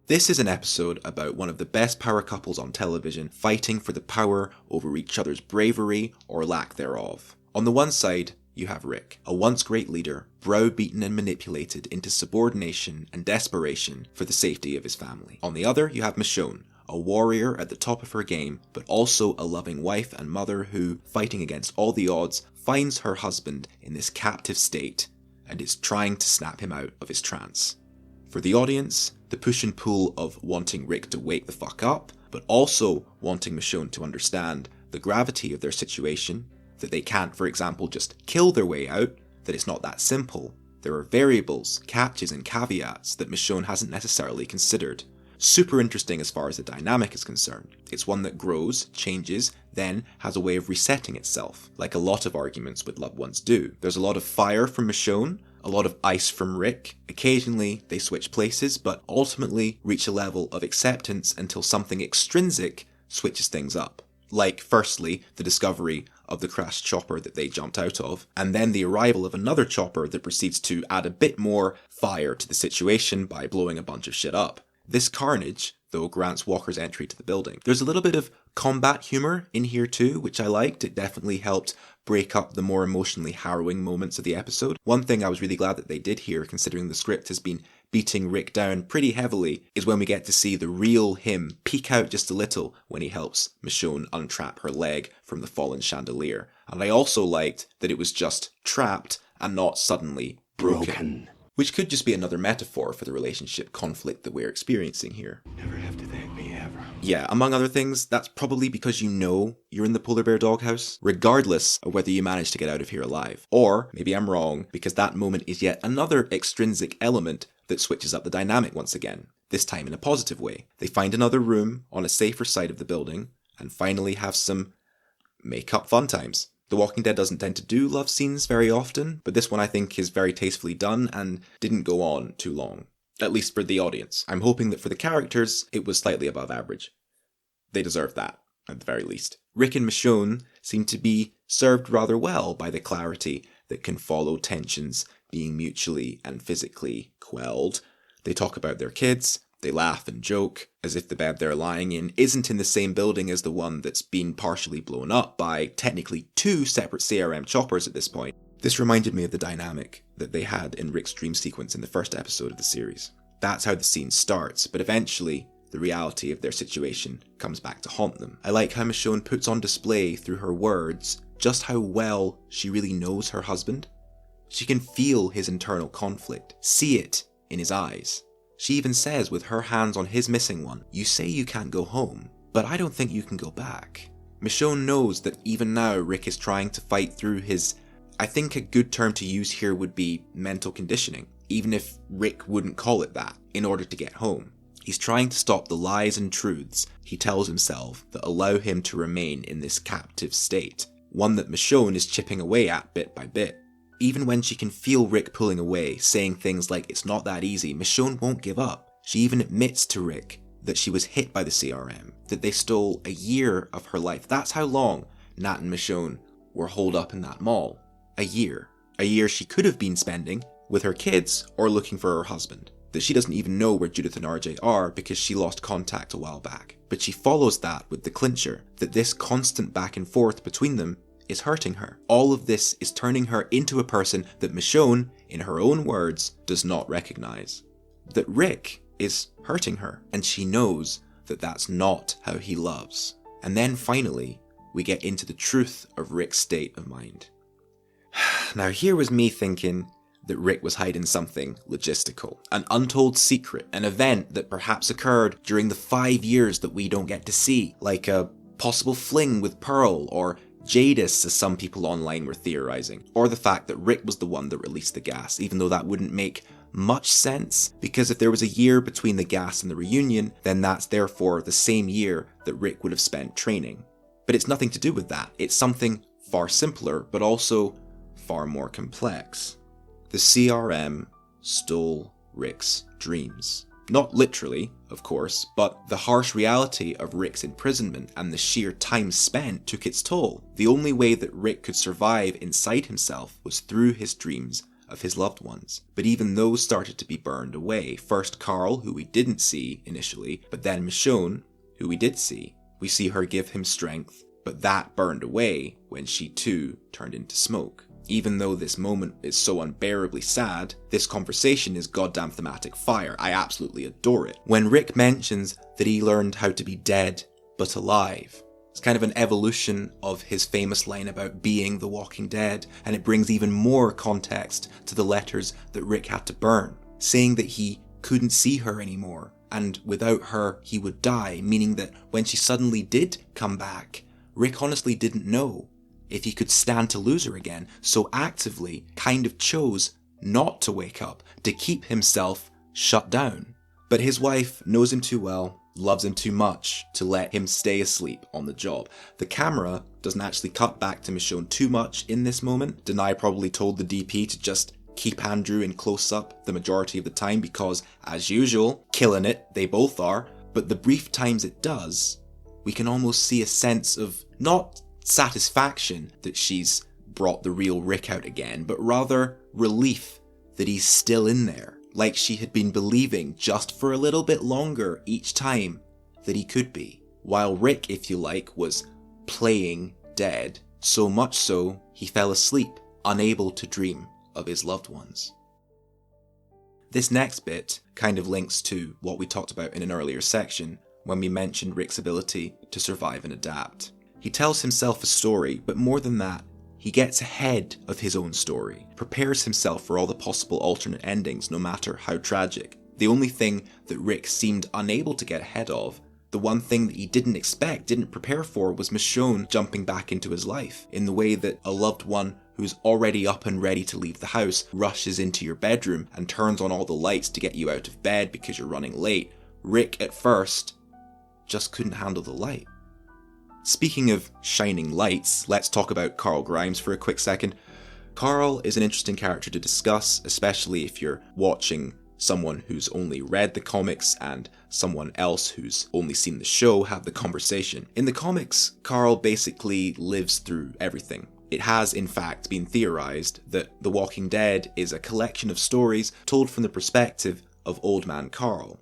This is an episode about one of the best power couples on television fighting for the power over each other's bravery or lack thereof. On the one side, you have Rick, a once great leader, browbeaten and manipulated into subordination and desperation for the safety of his family. On the other, you have Michonne, a warrior at the top of her game, but also a loving wife and mother who, fighting against all the odds, finds her husband in this captive state and is trying to snap him out of his trance. For the audience, the push and pull of wanting Rick to wake the fuck up, but also wanting Michonne to understand the gravity of their situation, that they can't, for example, just kill their way out, that it's not that simple. There are variables, catches and caveats that Michonne hasn't necessarily considered. Super interesting as far as the dynamic is concerned. It's one that grows, changes, then has a way of resetting itself, like a lot of arguments with loved ones do. There's a lot of fire from Michonne, a lot of ice from Rick. Occasionally they switch places, but ultimately reach a level of acceptance until something extrinsic switches things up. Like, firstly, the discovery of the crashed chopper that they jumped out of, and then the arrival of another chopper that proceeds to add a bit more fire to the situation by blowing a bunch of shit up. This carnage, though, grants Walker's entry to the building. There's a little bit of combat humor in here too, which I liked. It definitely helped break up the more emotionally harrowing moments of the episode. One thing I was really glad that they did here, considering the script has been beating Rick down pretty heavily, is when we get to see the real him peek out just a little when he helps Michonne untrap her leg from the fallen chandelier. And I also liked that it was just trapped and not suddenly broken. Which could just be another metaphor for the relationship conflict that we're experiencing here. Never have to thank me ever. Yeah, among other things, that's probably because you know you're in the polar bear doghouse, regardless of whether you manage to get out of here alive. Or, maybe I'm wrong, because that moment is yet another extrinsic element that switches up the dynamic once again, this time in a positive way. They find another room on a safer side of the building, and finally have some make-up fun times. The Walking Dead doesn't tend to do love scenes very often, but this one I think is very tastefully done and didn't go on too long. At least for the audience. I'm hoping that for the characters, it was slightly above average. They deserve that, at the very least. Rick and Michonne seem to be served rather well by the clarity that can follow tensions being mutually and physically quelled. They talk about their kids, they laugh and joke, as if the bed they're lying in isn't in the same building as the one that's been partially blown up by technically 2 separate CRM choppers at this point. This reminded me of the dynamic that they had in Rick's dream sequence in the first episode of the series. That's how the scene starts, but eventually the reality of their situation comes back to haunt them. I like how Michonne puts on display through her words just how well she really knows her husband. She can feel his internal conflict, see it in his eyes. She even says with her hands on his missing one, "You say you can't go home, but I don't think you can go back." Michonne knows that even now Rick is trying to fight through his, I think a good term to use here would be mental conditioning, even if Rick wouldn't call it that, in order to get home. He's trying to stop the lies and truths he tells himself that allow him to remain in this captive state, one that Michonne is chipping away at bit by bit. Even when she can feel Rick pulling away, saying things like it's not that easy, Michonne won't give up. She even admits to Rick that she was hit by the CRM, that they stole a year of her life. That's how long Nat and Michonne were holed up in that mall. A year. A year she could have been spending with her kids or looking for her husband. That she doesn't even know where Judith and RJ are because she lost contact a while back. But she follows that with the clincher, that this constant back and forth between them is hurting her. All of this is turning her into a person that Michonne, in her own words, does not recognize. That Rick is hurting her, and she knows that that's not how he loves. And then finally, we get into the truth of Rick's state of mind. Now here was me thinking that Rick was hiding something logistical, an untold secret, an event that perhaps occurred during the 5 years that we don't get to see, like a possible fling with Pearl, or Jadis as some people online were theorizing, or the fact that Rick was the one that released the gas, even though that wouldn't make much sense, because if there was a year between the gas and the reunion, then that's therefore the same year that Rick would have spent training. But it's nothing to do with that, it's something far simpler, but also far more complex. The CRM stole Rick's dreams. Not literally, of course, but the harsh reality of Rick's imprisonment and the sheer time spent took its toll. The only way that Rick could survive inside himself was through his dreams of his loved ones. But even those started to be burned away. First Carl, who we didn't see initially, but then Michonne, who we did see. We see her give him strength, but that burned away when she too turned into smoke. Even though this moment is so unbearably sad, this conversation is goddamn thematic fire. I absolutely adore it. When Rick mentions that he learned how to be dead but alive, it's kind of an evolution of his famous line about being the Walking Dead, and it brings even more context to the letters that Rick had to burn, saying that he couldn't see her anymore, and without her he would die, meaning that when she suddenly did come back, Rick honestly didn't know if he could stand to lose her again, so actively kind of chose not to wake up, to keep himself shut down. But his wife knows him too well, loves him too much to let him stay asleep on the job. The camera doesn't actually cut back to Michonne too much in this moment. Denai probably told the DP to just keep Andrew in close up the majority of the time because, as usual, killing it, they both are. But the brief times it does, we can almost see a sense of not satisfaction that she's brought the real Rick out again, but rather relief that he's still in there, like she had been believing just for a little bit longer each time that he could be. While Rick, if you like, was playing dead, so much so he fell asleep, unable to dream of his loved ones. This next bit kind of links to what we talked about in an earlier section when we mentioned Rick's ability to survive and adapt. He tells himself a story, but more than that, he gets ahead of his own story, prepares himself for all the possible alternate endings, no matter how tragic. The only thing that Rick seemed unable to get ahead of, the one thing that he didn't expect, didn't prepare for, was Michonne jumping back into his life, in the way that a loved one who's already up and ready to leave the house rushes into your bedroom and turns on all the lights to get you out of bed because you're running late. Rick, at first, just couldn't handle the light. Speaking of shining lights, let's talk about Carl Grimes for a quick second. Carl is an interesting character to discuss, especially if you're watching someone who's only read the comics and someone else who's only seen the show have the conversation. In the comics, Carl basically lives through everything. It has, in fact, been theorized that The Walking Dead is a collection of stories told from the perspective of Old Man Carl,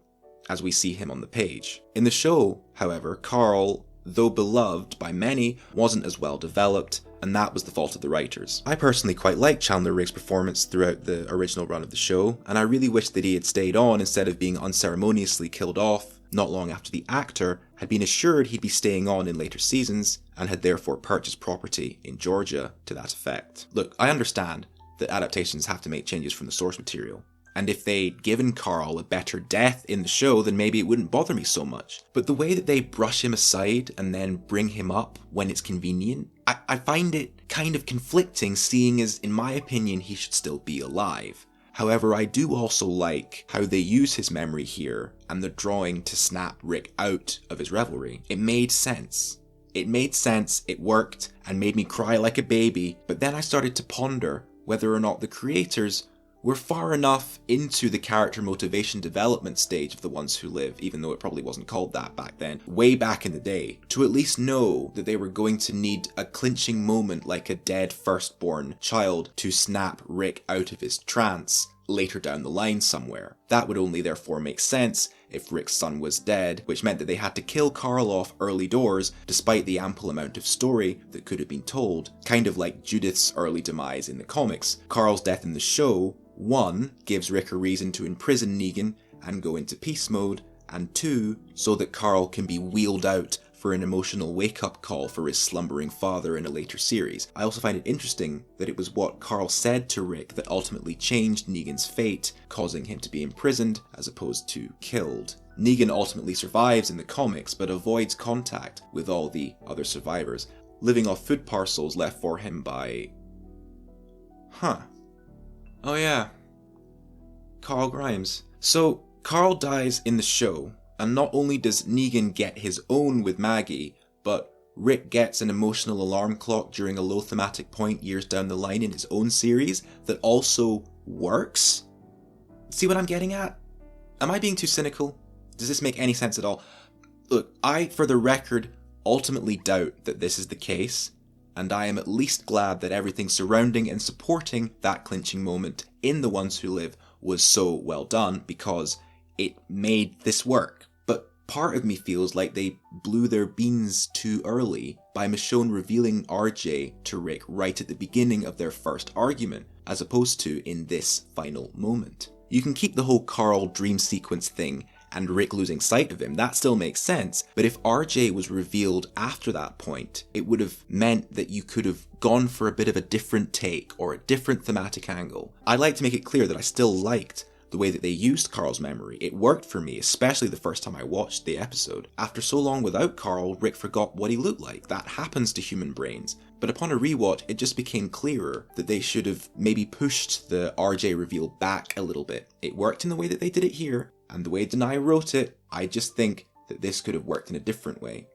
as we see him on the page. In the show, however, Carl, though beloved by many, wasn't as well developed, and that was the fault of the writers. I personally quite liked Chandler Riggs' performance throughout the original run of the show, and I really wish that he had stayed on instead of being unceremoniously killed off not long after the actor had been assured he'd be staying on in later seasons, and had therefore purchased property in Georgia to that effect. Look, I understand that adaptations have to make changes from the source material, and if they'd given Carl a better death in the show, then maybe it wouldn't bother me so much. But the way that they brush him aside and then bring him up when it's convenient, I find it kind of conflicting, seeing as, in my opinion, he should still be alive. However, I do also like how they use his memory here and the drawing to snap Rick out of his revelry. It made sense. It worked, and made me cry like a baby, but then I started to ponder whether or not the creators were far enough into the character motivation development stage of The Ones Who Live, even though it probably wasn't called that back then, way back in the day, to at least know that they were going to need a clinching moment like a dead firstborn child to snap Rick out of his trance later down the line somewhere. That would only therefore make sense if Rick's son was dead, which meant that they had to kill Carl off early doors despite the ample amount of story that could have been told, kind of like Judith's early demise in the comics. Carl's death in the show, 1, gives Rick a reason to imprison Negan and go into peace mode, and 2, so that Carl can be wheeled out for an emotional wake-up call for his slumbering father in a later series. I also find it interesting that it was what Carl said to Rick that ultimately changed Negan's fate, causing him to be imprisoned as opposed to killed. Negan ultimately survives in the comics, but avoids contact with all the other survivors, living off food parcels left for him by... Oh yeah. Carl Grimes. So, Carl dies in the show, and not only does Negan get his own with Maggie, but Rick gets an emotional alarm clock during a low thematic point years down the line in his own series that also works? See what I'm getting at? Am I being too cynical? Does this make any sense at all? Look, I, for the record, ultimately doubt that this is the case, and I am at least glad that everything surrounding and supporting that clinching moment in The Ones Who Live was so well done, because it made this work. But part of me feels like they blew their beans too early by Michonne revealing RJ to Rick right at the beginning of their first argument, as opposed to in this final moment. You can keep the whole Carl dream sequence thing and Rick losing sight of him, that still makes sense, but if RJ was revealed after that point, it would have meant that you could have gone for a bit of a different take or a different thematic angle. I'd like to make it clear that I still liked the way that they used Carl's memory. It worked for me, especially the first time I watched the episode. After so long without Carl, Rick forgot what he looked like. That happens to human brains. But upon a rewatch, it just became clearer that they should have maybe pushed the RJ reveal back a little bit. It worked in the way that they did it here, and the way Denai wrote it, I just think that this could have worked in a different way.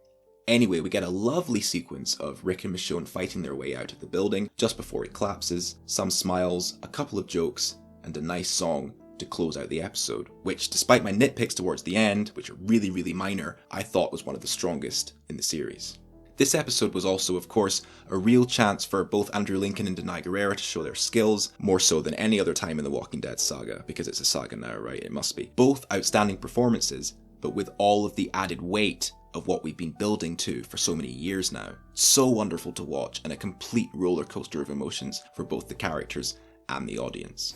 Anyway, we get a lovely sequence of Rick and Michonne fighting their way out of the building just before it collapses, some smiles, a couple of jokes, and a nice song to close out the episode, which, despite my nitpicks towards the end, which are really, really minor, I thought was one of the strongest in the series. This episode was also, of course, a real chance for both Andrew Lincoln and Denai Guerrera to show their skills, more so than any other time in the Walking Dead saga, because it's a saga now, right? It must be. Both outstanding performances, but with all of the added weight of what we've been building to for so many years now. So wonderful to watch, and a complete roller coaster of emotions for both the characters and the audience.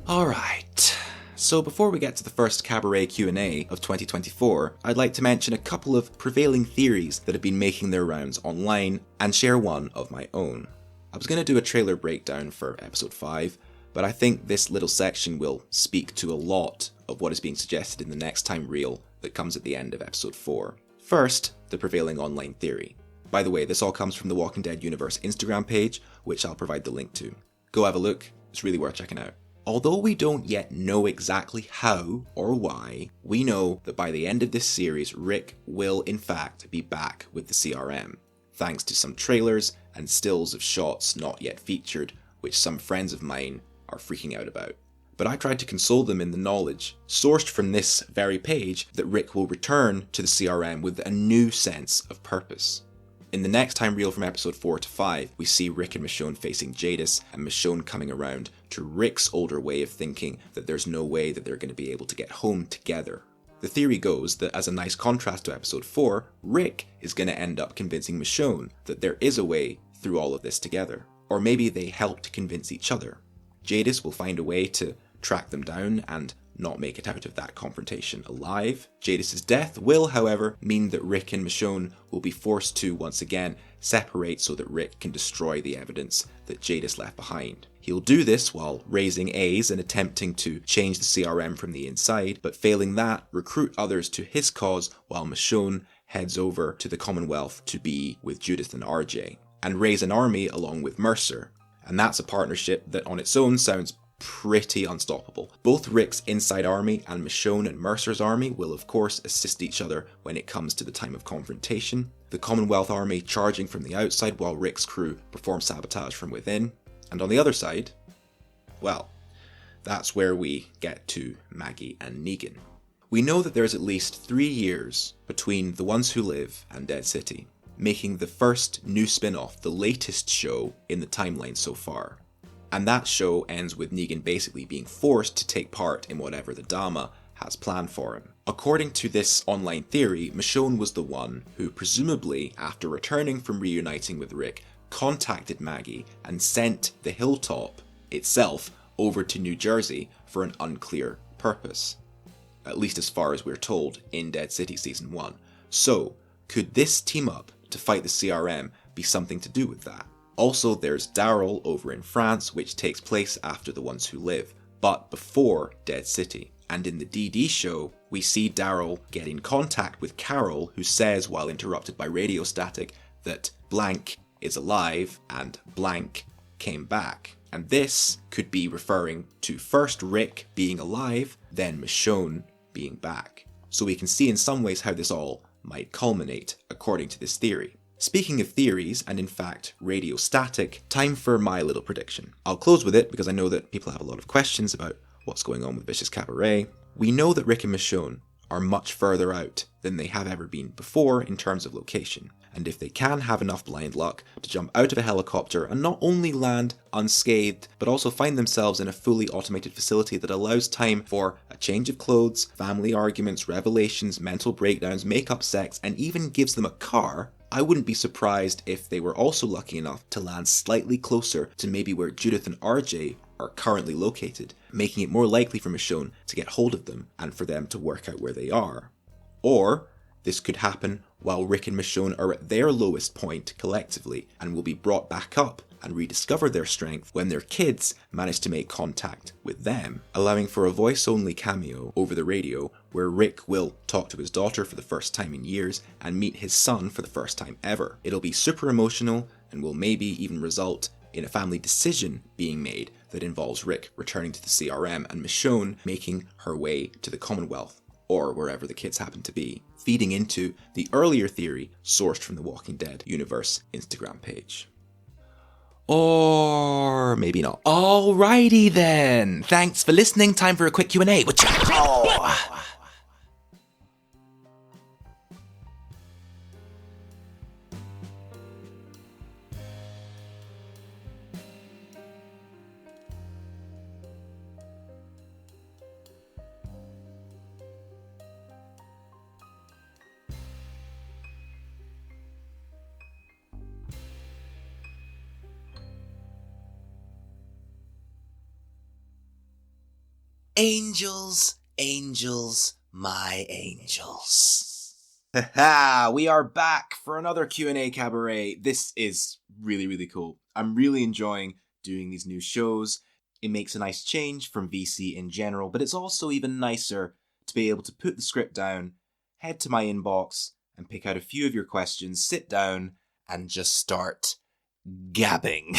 Alright, so before we get to the first Cabaret Q&A of 2024, I'd like to mention a couple of prevailing theories that have been making their rounds online, and share one of my own. I was going to do a trailer breakdown for episode 5, but I think this little section will speak to a lot of what is being suggested in the next time reel that comes at the end of episode 4. First, the prevailing online theory. By the way, this all comes from the Walking Dead Universe Instagram page, which I'll provide the link to. Go have a look, it's really worth checking out. Although we don't yet know exactly how or why, we know that by the end of this series, Rick will in fact be back with the CRM, thanks to some trailers and stills of shots not yet featured, which some friends of mine are freaking out about. But I tried to console them in the knowledge, sourced from this very page, that Rick will return to the CRM with a new sense of purpose. In the next time reel from episode 4 to 5, we see Rick and Michonne facing Jadis, and Michonne coming around to Rick's older way of thinking that there's no way that they're going to be able to get home together. The theory goes that as a nice contrast to episode 4, Rick is going to end up convincing Michonne that there is a way through all of this together. Or maybe they helped convince each other. Jadis will find a way to track them down and not make it out of that confrontation alive. Jadis' death will, however, mean that Rick and Michonne will be forced to, once again, separate so that Rick can destroy the evidence that Jadis left behind. He'll do this while raising A's and attempting to change the CRM from the inside, but failing that, recruit others to his cause while Michonne heads over to the Commonwealth to be with Judith and RJ, and raise an army along with Mercer. And that's a partnership that on its own sounds pretty unstoppable. Both Rick's inside army and Michonne and Mercer's army will of course assist each other when it comes to the time of confrontation. The Commonwealth army charging from the outside while Rick's crew perform sabotage from within. And on the other side, well, that's where we get to Maggie and Negan. We know that there's at least 3 years between The Ones Who Live and Dead City, making the first new spin-off the latest show in the timeline so far. And that show ends with Negan basically being forced to take part in whatever the Dharma has planned for him. According to this online theory, Michonne was the one who, presumably after returning from reuniting with Rick, contacted Maggie and sent the Hilltop itself over to New Jersey for an unclear purpose. at least as far as we're told in Dead City Season 1. So, could this team up to fight the CRM be something to do with that? Also, there's Daryl over in France, which takes place after The Ones Who Live, but before Dead City. And in the DD show, we see Daryl get in contact with Carol, who says, while interrupted by radio static, that blank is alive and blank came back. And this could be referring to first Rick being alive, then Michonne being back. So we can see in some ways how this all might culminate, according to this theory. Speaking of theories, and in fact radio static, time for my little prediction. I'll close with it because I know that people have a lot of questions about what's going on with Vicious Cabaret. We know that Rick and Michonne are much further out than they have ever been before in terms of location. And if they can have enough blind luck to jump out of a helicopter and not only land unscathed, but also find themselves in a fully automated facility that allows time for a change of clothes, family arguments, revelations, mental breakdowns, make-up sex, and even gives them a car, I wouldn't be surprised if they were also lucky enough to land slightly closer to maybe where Judith and RJ are currently located, making it more likely for Michonne to get hold of them and for them to work out where they are. Or this could happen while Rick and Michonne are at their lowest point collectively and will be brought back up and rediscover their strength when their kids manage to make contact with them, allowing for a voice-only cameo over the radio where Rick will talk to his daughter for the first time in years and meet his son for the first time ever. It'll be super emotional and will maybe even result in a family decision being made that involves Rick returning to the CRM and Michonne making her way to the Commonwealth, or wherever the kids happen to be, feeding into the earlier theory sourced from the Walking Dead universe Instagram page. Or maybe not. Alrighty then. Thanks for listening. Time for a quick Q&A. Angels, angels, my angels. Haha, we are back for another Q&A Cabaret. This is really, really cool. I'm really enjoying doing these new shows. It makes a nice change from VC in general, but it's also even nicer to be able to put the script down, head to my inbox, and pick out a few of your questions, sit down, and just start gabbing.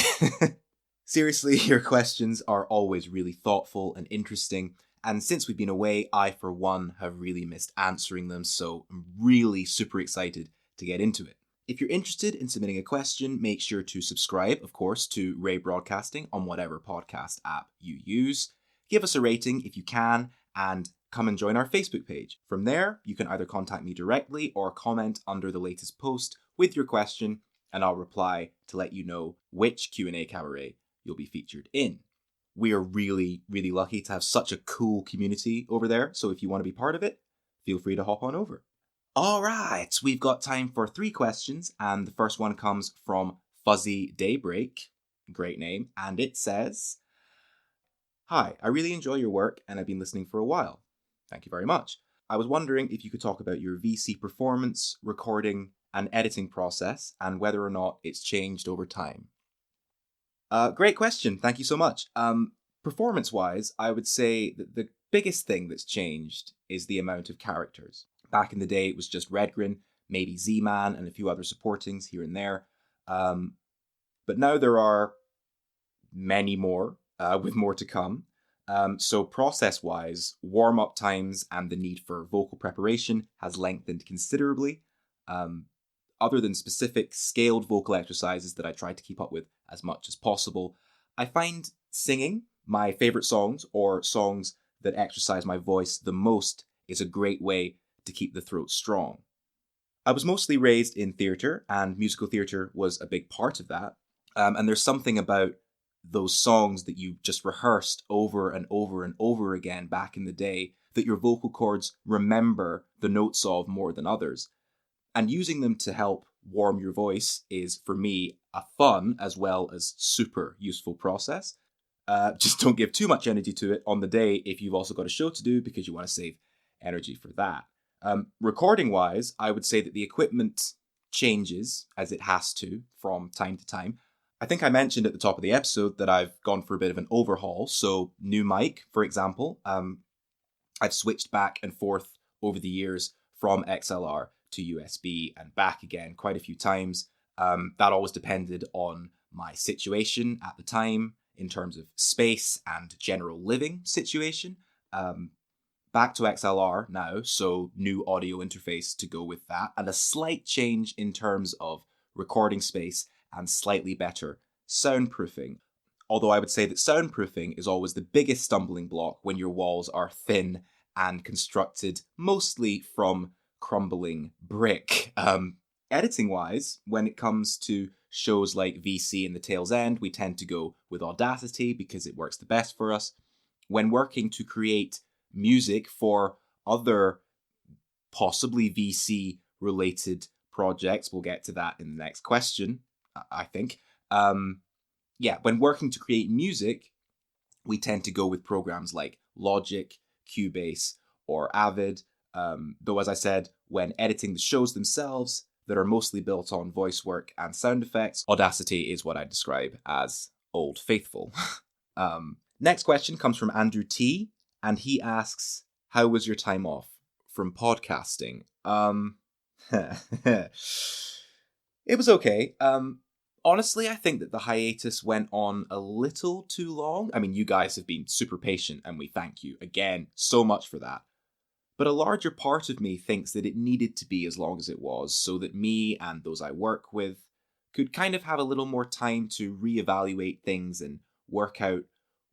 Seriously, your questions are always really thoughtful and interesting, and since we've been away, I, for one, have really missed answering them, so I'm really super excited to get into it. If you're interested in submitting a question, make sure to subscribe, of course, to Ray Broadcasting on whatever podcast app you use. Give us a rating if you can, and come and join our Facebook page. From there, you can either contact me directly or comment under the latest post with your question, and I'll reply to let you know which Q&A Cabaret you'll be featured in. We are really, really lucky to have such a cool community over there, so if you want to be part of it, feel free to hop on over. Alright, we've got time for 3 questions, and the first one comes from Fuzzy Daybreak, great name, and it says, "Hi, I really enjoy your work and I've been listening for a while. Thank you very much. I was wondering if you could talk about your VC performance, recording, and editing process, and whether or not it's changed over time." Great question. Thank you so much. Performance-wise, I would say that the biggest thing that's changed is the amount of characters. Back in the day, it was just RedGrin, maybe Z-Man, and a few other supportings here and there. But now there are many more, with more to come. So process-wise, warm-up times and the need for vocal preparation has lengthened considerably. Other than specific scaled vocal exercises that I try to keep up with as much as possible, I find singing my favorite songs or songs that exercise my voice the most is a great way to keep the throat strong. I was mostly raised in theatre, and musical theatre was a big part of that. And there's something about those songs that you just rehearsed over and over and over again back in the day that your vocal cords remember the notes of more than others. And using them to help warm your voice is, for me, a fun as well as super useful process. Just don't give too much energy to it on the day if you've also got a show to do because you want to save energy for that. Recording-wise, I would say that the equipment changes as it has to from time to time. I think I mentioned at the top of the episode that I've gone for a bit of an overhaul. So new mic, for example, I've switched back and forth over the years from XLR to USB and back again quite a few times. That always depended on my situation at the time in terms of space and general living situation. Back to XLR now, so new audio interface to go with that, and a slight change in terms of recording space and slightly better soundproofing. Although I would say that soundproofing is always the biggest stumbling block when your walls are thin and constructed mostly from crumbling brick. Editing-wise, when it comes to shows like VC and The Tail's End, we tend to go with Audacity because it works the best for us. When working to create music for other possibly VC-related projects, we'll get to that in the next question, I think. When working to create music, we tend to go with programs like Logic, Cubase, or Avid. Though, as I said, when editing the shows themselves that are mostly built on voice work and sound effects, Audacity is what I describe as Old Faithful. Next question comes from Andrew T, and he asks, how was your time off from podcasting? It was okay. Honestly, I think that the hiatus went on a little too long. I mean, you guys have been super patient, and we thank you again so much for that. But a larger part of me thinks that it needed to be as long as it was, so that me and those I work with could kind of have a little more time to reevaluate things and work out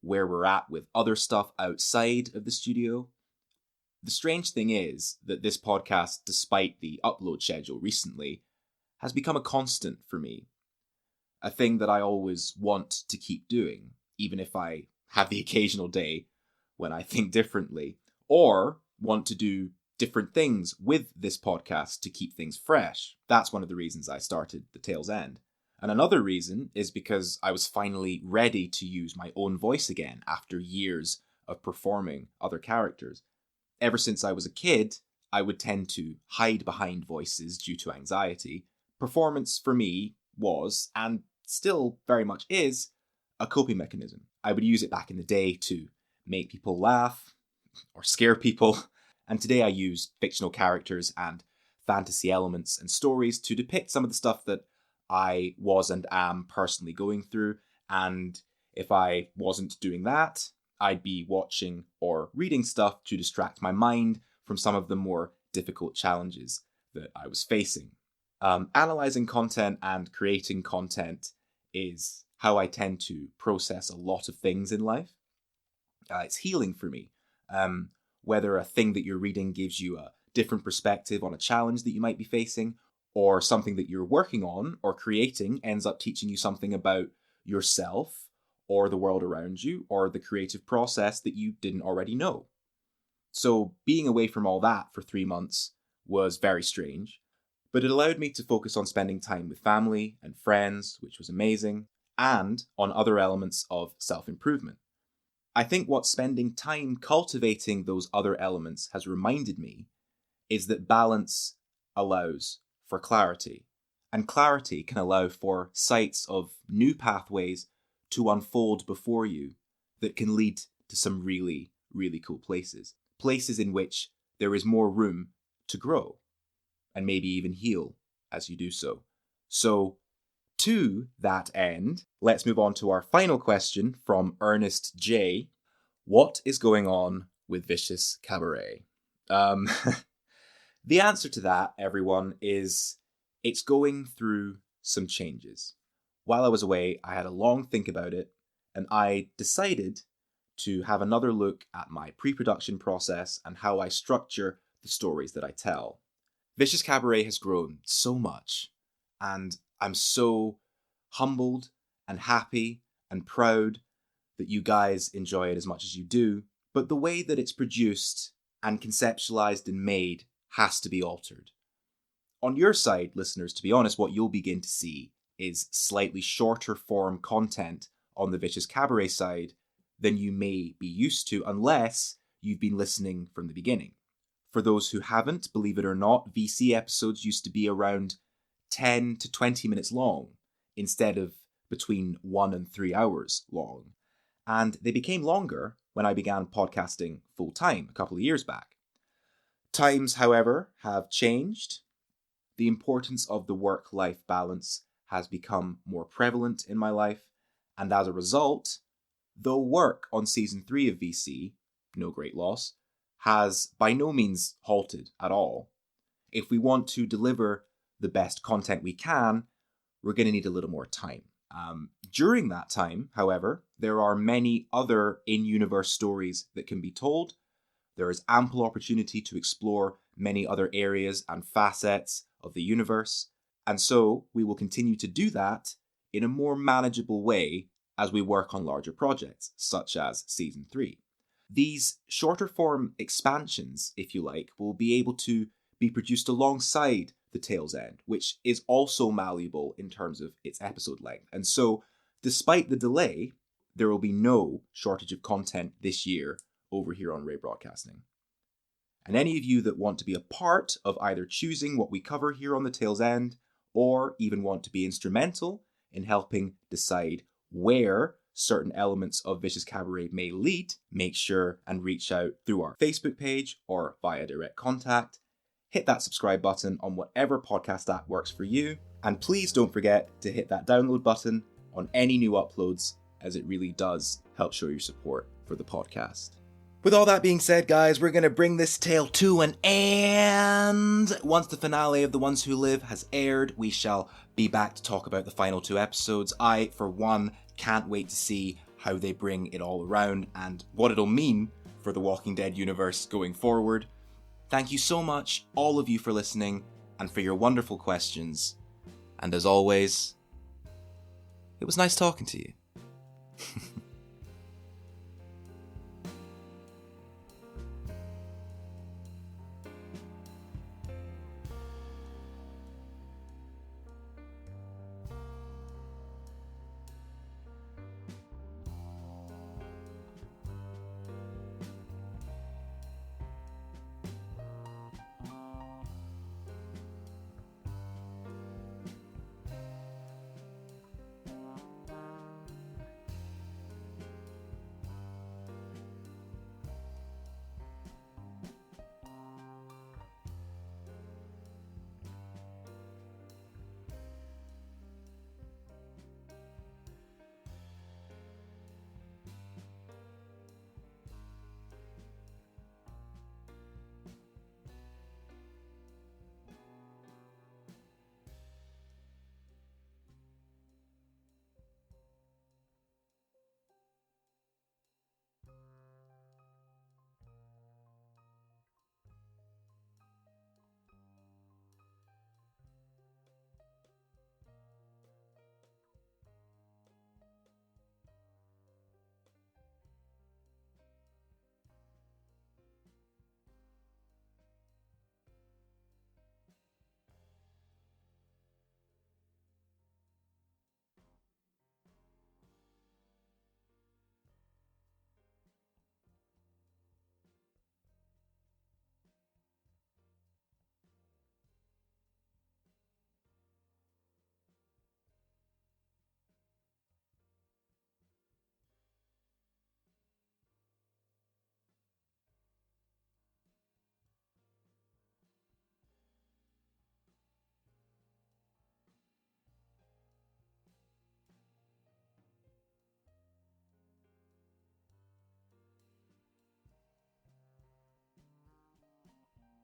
where we're at with other stuff outside of the studio. The strange thing is that this podcast, despite the upload schedule recently, has become a constant for me. A thing that I always want to keep doing, even if I have the occasional day when I think differently, or want to do different things with this podcast to keep things fresh. That's one of the reasons I started The Tail's End. And another reason is because I was finally ready to use my own voice again after years of performing other characters. Ever since I was a kid, I would tend to hide behind voices due to anxiety. Performance for me was, and still very much is, a coping mechanism. I would use it back in the day to make people laugh or scare people, and today I use fictional characters and fantasy elements and stories to depict some of the stuff that I was and am personally going through, and if I wasn't doing that, I'd be watching or reading stuff to distract my mind from some of the more difficult challenges that I was facing. Analyzing content and creating content is how I tend to process a lot of things in life. It's healing for me. Whether a thing that you're reading gives you a different perspective on a challenge that you might be facing, or something that you're working on or creating ends up teaching you something about yourself or the world around you or the creative process that you didn't already know. So being away from all that for 3 months was very strange, but it allowed me to focus on spending time with family and friends, which was amazing, and on other elements of self-improvement. I think what spending time cultivating those other elements has reminded me is that balance allows for clarity, and clarity can allow for sights of new pathways to unfold before you that can lead to some really, really cool places. Places in which there is more room to grow and maybe even heal as you do so. So, to that end, let's move on to our final question from Ernest J. What is going on with Vicious Cabaret? The answer to that, everyone, is it's going through some changes. While I was away, I had a long think about it, and I decided to have another look at my pre-production process and how I structure the stories that I tell. Vicious Cabaret has grown so much, and I'm so humbled and happy and proud that you guys enjoy it as much as you do, but the way that it's produced and conceptualized and made has to be altered. On your side, listeners, to be honest, what you'll begin to see is slightly shorter form content on the Vicious Cabaret side than you may be used to unless you've been listening from the beginning. For those who haven't, believe it or not, VC episodes used to be around 10 to 20 minutes long, instead of between 1 and 3 hours long. And they became longer when I began podcasting full-time a couple of years back. Times, however, have changed. The importance of the work-life balance has become more prevalent in my life, and as a result, though work on season 3 of VC, no great loss, has by no means halted at all. If we want to deliver the best content we can, we're going to need a little more time. During that time, however, there are many other in-universe stories that can be told. There is ample opportunity to explore many other areas and facets of the universe, and so we will continue to do that in a more manageable way as we work on larger projects, such as Season 3. These shorter form expansions, if you like, will be able to be produced alongside The Tale's End, which is also malleable in terms of its episode length. And so, despite the delay, there will be no shortage of content this year over here on Ray Broadcasting. And any of you that want to be a part of either choosing what we cover here on The Tale's End, or even want to be instrumental in helping decide where certain elements of Vicious Cabaret may lead, make sure and reach out through our Facebook page or via direct contact. Hit that subscribe button on whatever podcast app works for you. And please don't forget to hit that download button on any new uploads, as it really does help show your support for the podcast. With all that being said, guys, we're going to bring this tale to an end. Once the finale of The Ones Who Live has aired, we shall be back to talk about the final 2 episodes. I, for one, can't wait to see how they bring it all around and what it'll mean for the Walking Dead universe going forward. Thank you so much, all of you, for listening and for your wonderful questions. And as always, it was nice talking to you.